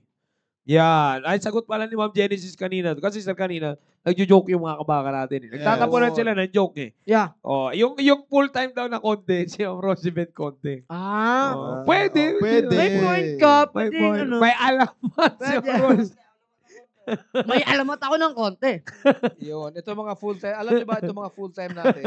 Yan. Ay, sagot pala ni Ma'am Genesis kanina. Kasi sir, kanina, nagjo-joke yung mga kabaka natin. Nagtatapunan sila ng joke eh. Yeah. Oh, yung full-time daw na konti, si Ma'am Rosibeth Conte. Pwede. May point ka. May Pwede, point. ano. May alamat si Ma'am Ros. May alamat ako ng konti. Yun. Ito mga full-time. Alam niyo ba ito mga full-time natin?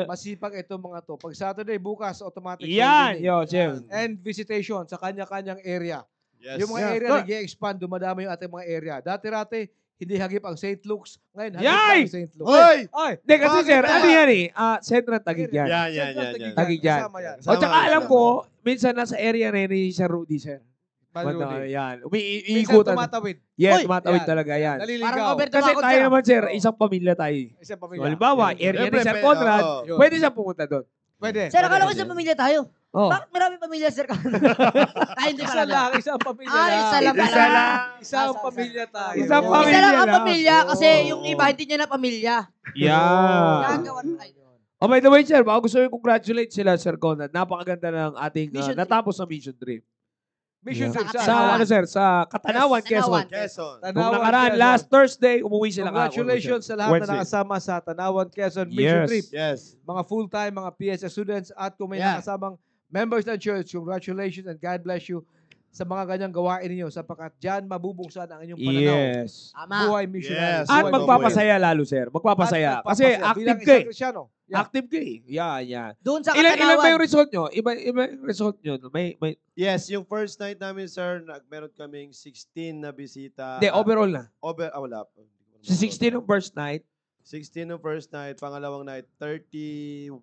Masipag ito mga to. Pag Saturday, bukas, automatic. Yan. clothing. Yo, Jim. And visitation sa kanya-kanyang area. Yes. Yung mga area nag-i-expand, dumadami yung ating mga area. Dati-rati, hindi hagip ang St. Luke's. Ngayon, hagip Yay! ang St. Luke's. Hoy! Ay! Hindi, kasi Bakit sir, na? ano yan eh? Central Tagig yan. Yan. Tagig yan. Kasama yan. O, tsaka alam ko, minsan nasa area rin ni Sir Rudy, sir. Maluli. Yan. Minsan Umiikutan. tumatawid. Yes, Uy! tumatawid Yan. talaga yan. Naliligaw. Parang Roberto Kasi Bacot tayo siya. naman, sir, isang pamilya tayo. Isang So, pamilya. halimbawa, area ni Sir Conrad, Yun. pwede siya pumunta doon. Pwede. Sir, akala ko sa pamilya tayo. Oh. Bakit maraming pamilya, sir? Ay, hindi Isa pala. lang, isang pamilya Ah, isa lang pala. Isa lang. Isang pamilya tayo. Isang Isa pamilya lang ang lang. pamilya kasi Oo. yung iba hindi niya na pamilya. Yeah. Gagawan tayo. Oh, by the way, sir, baka gusto yung congratulate sila, Sir Conrad. Napakaganda ng ating Mission natapos na mission trip. Mission trip Sa, ano, sir, sa Katanawan, Tanawan. Quezon. Quezon. Nung nakaraan, last Thursday, umuwi sila Congratulations sa lahat na nakasama sa Tanawan, Quezon Mission Yes. Trip. Yes. Mga full-time, mga PSS students, at kung may Yeah. nakasamang members ng church, congratulations and God bless you sa mga ganyang gawain ninyo sapagkat dyan mabubuksan ang inyong pananaw. Yes. Tama. Buhay missionary. Yes. At Buhay magpapasaya lalo, sir. Magpapasaya. Kasi active Bilang ka isang eh. Kristyano. Yeah. Active ka eh. Yan. Doon sa Ilan ba yung Katanawan. result nyo? Iba yung result nyo. May, Yes, yung first night namin, sir, meron kaming 16 na bisita. hindi, overall na. Wala. Sa 16 ng first night, 16 yung first night, pangalawang night, 32.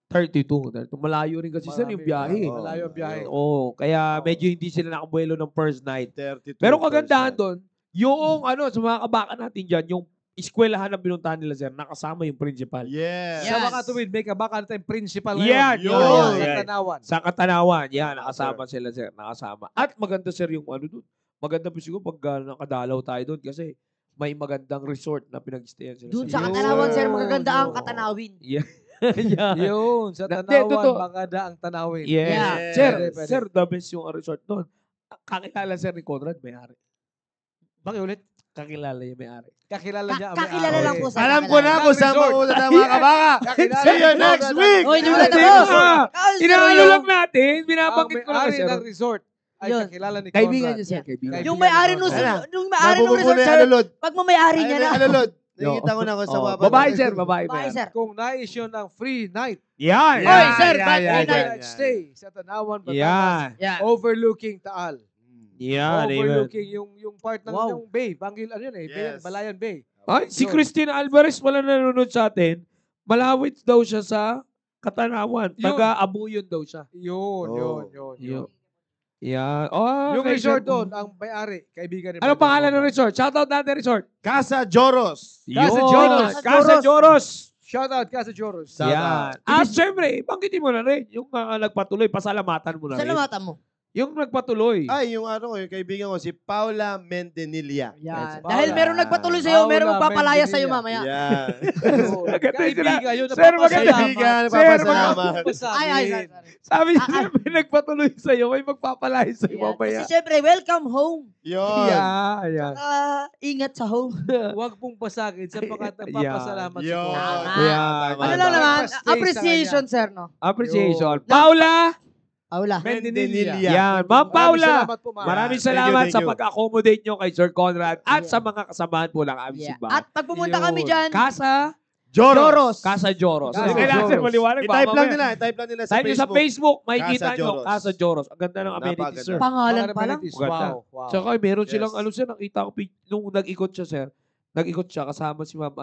32. Malayo rin kasi sir yung biyahe. Oo. Malayo ang biyahe. Oo. Kaya medyo hindi sila nakabuelo ng first night. 32. Pero kagandahan first night. doon, yung sa mga kabaka natin dyan, yung eskwelahan na binuntahan nila sir, nakasama yung principal. Yes. Sa mga tuwid, may kabaka natin principal Yeah, ngayon. yun. Sa Yeah. Tanawan. Sa Katanawan, yan, nakasama sila sir, nakasama. At maganda sir yung doon. Maganda po siguro pag nakadalaw tayo doon kasi may magandang resort na pinag-stayan sila. Doon sa Yun. Katanawan, sir, magaganda ang Yun. Katanawin. Yeah. Yeah. Yun, sa Hindi, Tanawan, totoo. maganda ang tanawin. Yes. Yeah. Sir, Pwede. sir, the best yung resort doon. Kakilala sir ni Conrad, may-ari. Bakit ulit? Kakilala yung may-ari. Kakilala niya ang Kakilala may-ari. lang po sa Alam ko na kung saan Resort. mapunta ng mga kabaka. Kakilala See you niya next ang- week. Hoy, hindi mo Hindi natapos. na. Inaano lang natin, Ang binabanggit ko lang may-ari sir. ng resort ay Yun. kakilala ni Kaibigan Conrad. niya sir, kaibigan. Yung may-ari nung resort, sir, pag may-ari niya na. Alulod. Nakikita ko na kung sa Oh, baba. babae sir, babae Bye, ba? sir. Kung nais yun ng free night, Yan. Hoy, sir, yan, yan, night stay sa Tanawan, Batangas, yan. Yeah. overlooking Taal. Yan, amen. Overlooking yung part ng Wow. yung bay. Bangil, ano yun eh, Yes. Balayan Bay. Ay, si Yun. Christina Alvarez wala nanonood sa atin. Malawit daw siya sa Katanawan. Yun. Taga-Abuyon daw siya. Yun. Yun. Yan. Oh, Yung okay, resort sir. doon, ang may-ari, kaibigan ni Ano Brother pangalan ng Conrad. resort? Shoutout natin resort. Casa Joros. Casa Yun. Joros. Casa Joros. Shout out Casa Joros. Shout Yan. out. At syempre, banggitin mo na rin. Yung nagpatuloy, pasalamatan mo na rin. Salamatan mo. Yung nagpatuloy. Ay, yung yung kaibigan ko, si Paula Mendenilla. Yan. Paula. Dahil merong nagpatuloy sa'yo, Paula merong magpapalaya sa'yo Mendenilla. mamaya. Yan. Maganda yun sila. Kaibigan yun. Sir, maganda. Kaibigan, Sir, papasalamat. Ay, sorry. Sabi niya, may nagpatuloy sa'yo, may magpapalaya sa'yo Yan. mamaya. Kasi syempre, welcome home. Yun. Yan. Ingat sa home. Huwag pong pasagin sapagkat nagpapasalamat si Yun. Conrad. Yan. Ano lang naman, Nagpa-stay sa appreciation, sir, no? Appreciation. Yun. Paula! Aula. Mendenilla. Yan. Ma'am Paula! Salamat po, ma'am. Maraming Thank you, salamat thank sa you. pag-accommodate nyo kay Sir Conrad at Yeah. sa mga kasamahan po ng aming Yeah. simbahan. At pag pumunta Yun. kami dyan, Casa Joros. Casa Joros. Casa Kailangan sir Joros. maliwanag. I-type lang nila. I-type lang nila sa Type nyo sa Facebook. Facebook, makikita Casa nyo. Joros. Casa Joros. Ang ganda ng amenities, Napakaganda. sir. pangalan Mga pa lang. amenities. Maganda. Wow. Tsaka meron Yes. silang, sir, nakita ko, nung nag-ikot siya, sir, nag-ikot siya kasama si ma'am,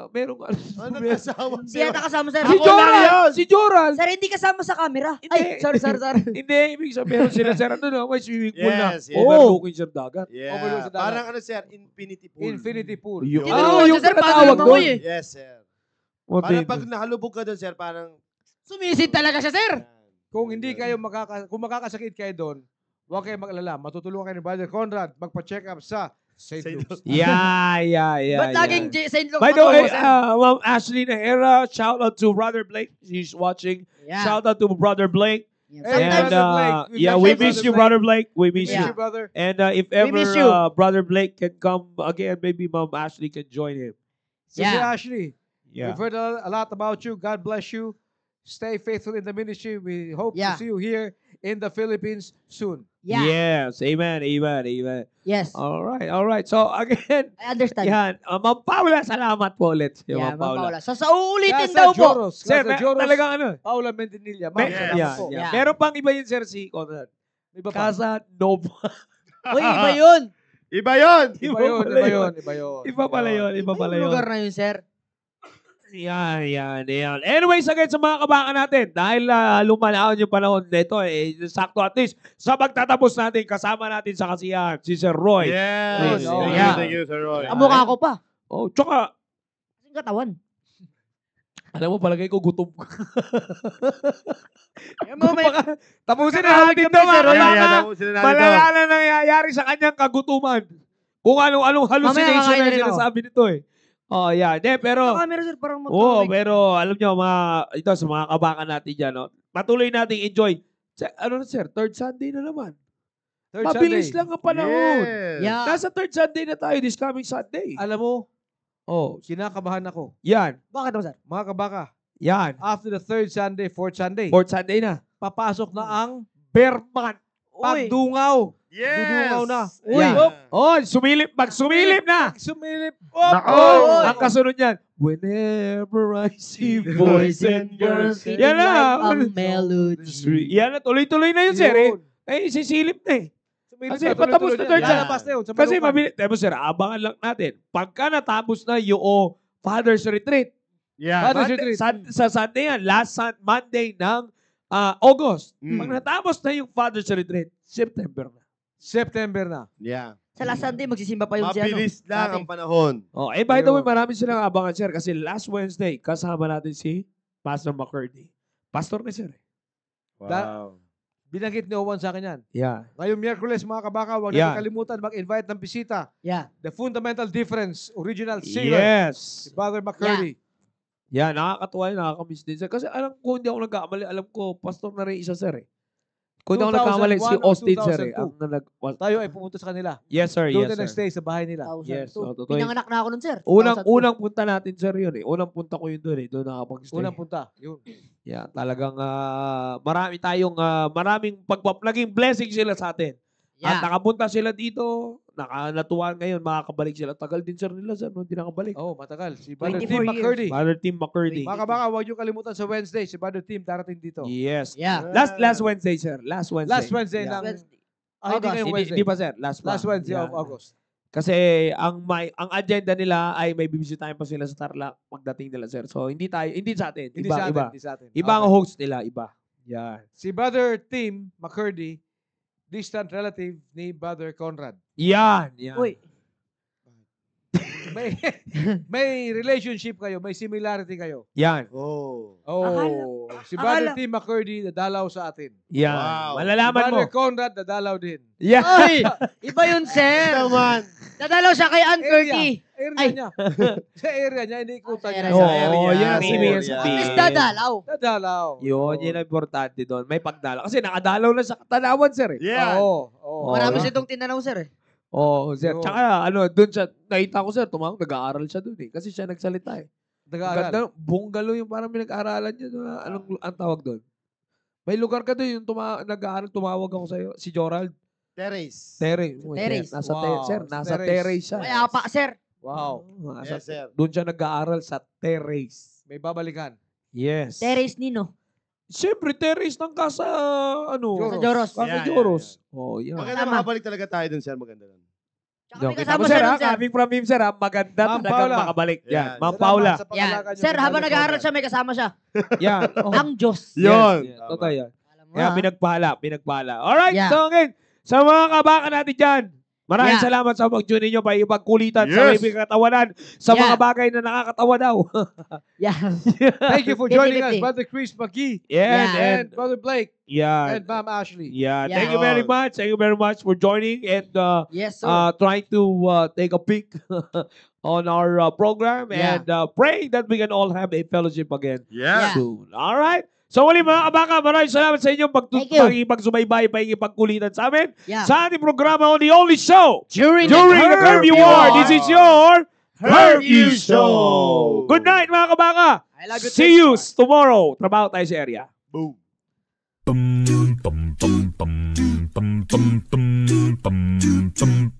merong, Ano kasama Hindi yata kasama, sir. si Ako lang Joral! yun. Si Joral! Sir, hindi kasama sa camera. Hindi. Ay, sorry. Hindi, ibig sabihin sila, sir, may swimming pool na. Yes, yes. Overlooking, sir, dagat. Yeah. Overlook sa dagat. Parang sir, infinity pool. Infinity pool. Yun. Tinuro yung siya, sir, tinatawag paano doon. lumangoy eh. Yes, sir. What Parang they- pag nakalubog ka doon, sir, parang... Sumisid talaga siya, sir. Kung hindi kayo kung makakasakit kayo doon, huwag kayong mag-alala. Matutulungan kayo ni Brother Conrad magpa-check up sa St. Luke's. Yeah. Ba't laging St. Luke? By the way, matuwa, sir? Ma'am Ashley Nahera, shout out to Brother Blake. He's watching. Yeah. Shout out to Brother Blake. Yeah. And Brother Blake. we Sometimes miss you, Brother Blake. We miss Yeah. you. brother. And if ever miss you. Brother Blake can come again, maybe Ma'am Ashley can join him. Sister Yeah. Ashley, Yeah. we've heard a lot about you. God bless you. Stay faithful in the ministry. We hope Yeah. to see you here in the Philippines soon. Yeah. Yes. Amen. Yes. All right. So again, I understand. yan. Ma'am Paula, salamat po ulit. Yeah, Ma'am Paula. Sa uulitin Casa daw po. Joros. Sir, Casa Joros. talagang ano? Paula Mendinilla. May, Ma'am, salamat po. Yeah. Meron pang iba yun, Sir, si Conrad. Iba pa. Casa Nova. Uy, iba yun. Iba yun! Iba yun. Iba pala yun. Iba yung lugar na yun, sir. Yan. Anyways, again, sa mga kabaka natin, dahil lumalahon yung panahon nito, sakto at least, sa magtatapos natin, kasama natin sa kasiyahan, si Sir Roy. Yes! Oh, Thank you, Sir Roy. Kamukha ko pa. Oh, tsaka, Kasing katawan. alam mo, palagay ko gutom ka. Moment. Tapusin na natin ito, mga kabaka. tapusin na natin Malala na nangyayari sa kanyang kagutuman. Kung anong hallucination kakain na na rin ako. sinasabi nito eh. Oh, yeah. Pero, Camera, sir, parang pero alam nyo, ito sa mga kabaka natin dyan, no? Patuloy nating enjoy. Ano na, sir? Third Sunday na naman. Third Mabilis Sunday. lang ang panahon. Yes. Yeah. Nasa third Sunday na tayo this coming Sunday. Alam mo, Oh, kinakabahan ako. yan. Bakit mo, sir? Mga kabaka, Yan. after the third Sunday, fourth Sunday, Fourth Sunday na. papasok na ang Berman. pagdungaw. Yes! Dudungaw na. Uy. Yan. Oh, sumilip na. Sumilip. Oh, ang kasunod yan. Whenever I see boys and girls. Yan na. Like a melody. Yan na. Tuloy-tuloy na yun, sir. Yun. Sisilip na eh. Sumilip Kasi na, patapos tuloy-tuloy na third yan. Sunday. Lalabas na yun. Sa Kasi Malukan. mabilis. Tapos sir, abangan lang natin. Pagka natapos na yung Father's Retreat, Yeah. Father's Retreat. sa Sunday yan, Monday ng August. Mm. Pag natapos na yung Father's Retreat, September na. September na. Yeah. Sa last Sunday, magsisimba pa yung si ano. Mabilis lang ate. ang panahon. Oh, by the way, Ayun. marami silang abangan, sir, kasi last Wednesday, kasama natin si Pastor McCurdy. Pastor na, sir. Wow. Binanggit ni Owen sa akin yan. Yeah. Ngayong Miyerkules, mga kabaka, huwag Yeah. natin kalimutan mag-invite ng bisita. Yeah. The Fundamental Difference, original singer, Yes. si Brother McCurdy. Yeah, nakakatuwa yun, nakakamiss din, sir. Kasi alam ko, hindi ako nagkamali. Alam ko, pastor na rin isa, sir, eh. Kung hindi ako nagkamali, si 2001 o Austin, sir, eh. 2002. Tayo ay pumunta sa kanila. Yes, sir. Doon Yes, na sir. nag-stay sa bahay nila. Yes, so, totoo yun. pinanganak na ako nun, sir. Unang punta natin, sir, yun eh. Unang punta ko yun doon eh. Doon nakapag-stay. Unang punta. Yun. Yeah, talagang maraming naging blessing sila sa atin. At Yeah. nakapunta sila dito, natuwa ngayon, makakabalik sila. Tagal din sir nila, sir, nung hindi nakabalik. Oh, matagal. Si Brother 24 Tim years. McCurdy. Father Tim McCurdy. Mga kabaka, huwag niyo kalimutan sa Wednesday, si Brother Tim darating dito. Yes. Yeah. Last Wednesday, sir. Last Wednesday. Last Wednesday Yeah. ng... Wednesday. Ah, hindi ngayong Wednesday. Hindi pa, sir. Last Wednesday Yeah. of August. Kasi ang agenda nila ay may bibisitahin pa sila sa Tarlac pagdating nila, sir. So hindi sa atin. Hindi Iba, sa atin. iba. Hindi sa atin. Iba ang Okay. host nila, iba. Yan. Si Brother Tim McCurdy, distant relative ni Brother Conrad. Yan. Uy. May may relationship kayo, may similarity kayo. Yan. Oh. Oh, si Brother akala- Tim McCurdy dadalaw sa atin. Yan. Wow. Malalaman Si mo. Brother Conrad dadalaw din. Yan. Uy! Iba yun, sir. Naman. Dadalaw siya kay Aunt Curdy. Area Ay. niya. Sa area niya, iniikutan Sa niya. area, Sa sa area. Oo, yan ang Sa ibig area. sabihin. Is dadalaw. Dadalaw. Yun, yun ang importante doon. May pagdalaw. Kasi nakadalaw na sa Katanawan, sir. Eh. Yeah. Oo. Oo. Marami diba? siya itong tinanaw, sir. Oo, sir. Yun. Tsaka, doon siya, nakita ko, sir, tumawag, nag-aaral siya doon eh. Kasi siya nagsalita eh. Nag-aaral. Ganda, bungalow yung parang pinag-aaralan niya. Anong ang tawag doon? May lugar ka doon, yung nag-aaral, tumawag ako sa'yo. Si Jorald. Terrace. Terrace. Terrace. Nasa Wow, sir, nasa Terrace. terrace siya. Kaya pa, sir. Wow. Nasa, Yes, sir. doon siya nag-aaral sa terrace. May babalikan. Yes. Terrace Nino. Siyempre, terrace ng kasa, Sa Joros. Kasa Yeah, Joros. Oh, yan. Maganda Tama. makabalik talaga tayo dun, sir. Maganda nun. Tsaka may Kita kasama mo, siya sir, nun, ha? sir. Coming from him, sir, ha? Maganda Ma'am talagang Paula. makabalik. Yan. Yan. Ma'am Salamat Paula. sa pag-alaga Yan. niyo Sir, kay habang Brother nag-aaral Conrad. siya, may kasama siya. Yan. Oh. Ang Diyos. Yun. Yes, yes. Totoo yan. Alam mo, Kaya ha? pinagpala. Alright, Yeah. so ngayon, sa mga kabaka natin dyan, Maraming Yeah. salamat sa pag-tune ninyo para ipagkulitan sa Yes. may katawanan sa Yeah. mga bagay na nakakatawa daw. Yeah. Thank you for joining us, 50-50. Brother Chris McGee Yeah, and Brother Blake yeah, and Ma'am Ashley. yeah. Yeah. Thank you very much. Thank you very much for joining and Yes, sir. trying to take a peek on our program Yeah. and praying that we can all have a fellowship again Yeah. soon. All right. So muli mga kabaka, maraming salamat sa inyong Thank you. pagsubaybay, pagkulitan sa amin Yeah. sa ating programa on the only show During the Curfew War. This is your Curfew Show. Good night mga kabaka. I love you. See you tomorrow. Trabaho tayo sa area. Bum, bum, bum, bum, bum, bum, bum, bum, bum.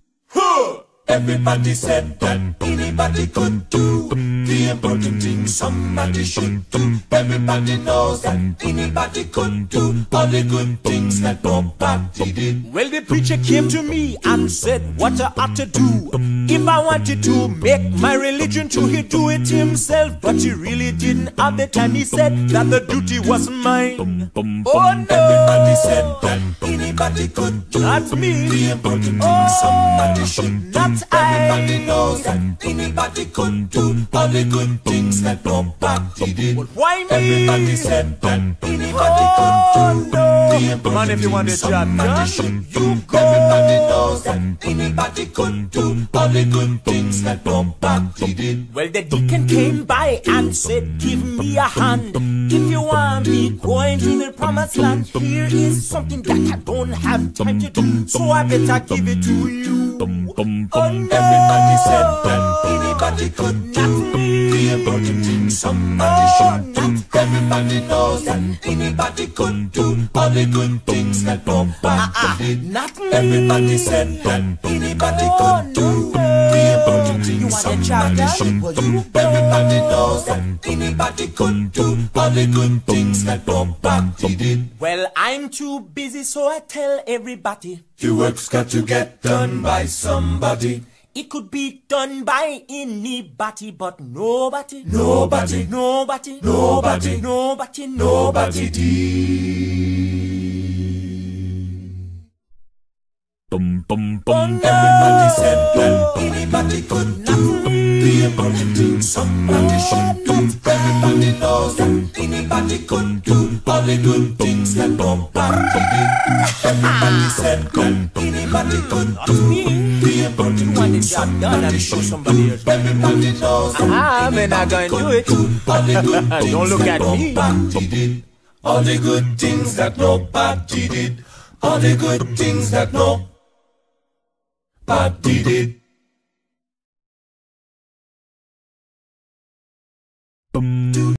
Everybody said that anybody could do the important thing somebody should do. Everybody knows that anybody could do all the good things that nobody did. Well, the preacher came to me and said what I ought to do. If I wanted to make my religion true, he'd do it himself. But he really didn't have the time. He said that the duty was mine. Oh no! Everybody said that anybody could do Not me. the important thing somebody should do. Not Everybody I. knows that anybody could do all the good things that nobody did. Why me? Everybody said that anybody could do the Man, important if you want things a job somebody done, should you do. go. Everybody knows that anybody could do all the good things that nobody did. Well, the deacon came by and said, give me a hand. If you want me going to the promised land, here is something that I don't have time to do, so I better give it to you. Oh no! Everybody said that anybody could do the important things somebody should do. Everybody knows that anybody could do all the good things that nobody did. Not me. Everybody said that anybody could do the important things somebody should do. Everybody knows that anybody could do all the good things that nobody did. Well, I'm too busy, so I tell everybody. The work's got to get done by somebody. It could be done by anybody, but nobody, Nobody. nobody, Nobody. nobody, Nobody did. Bum, bum, bum. Everybody said that anybody could do the important things somebody should do. Everybody knows that anybody could do all the good things that nobody did. Everybody said that anybody could do the important things somebody should do. Everybody knows that I'm not gonna do it. all the good things Don't look that at me. nobody did. All the good things that nobody did. All the good things that nobody did. Bum.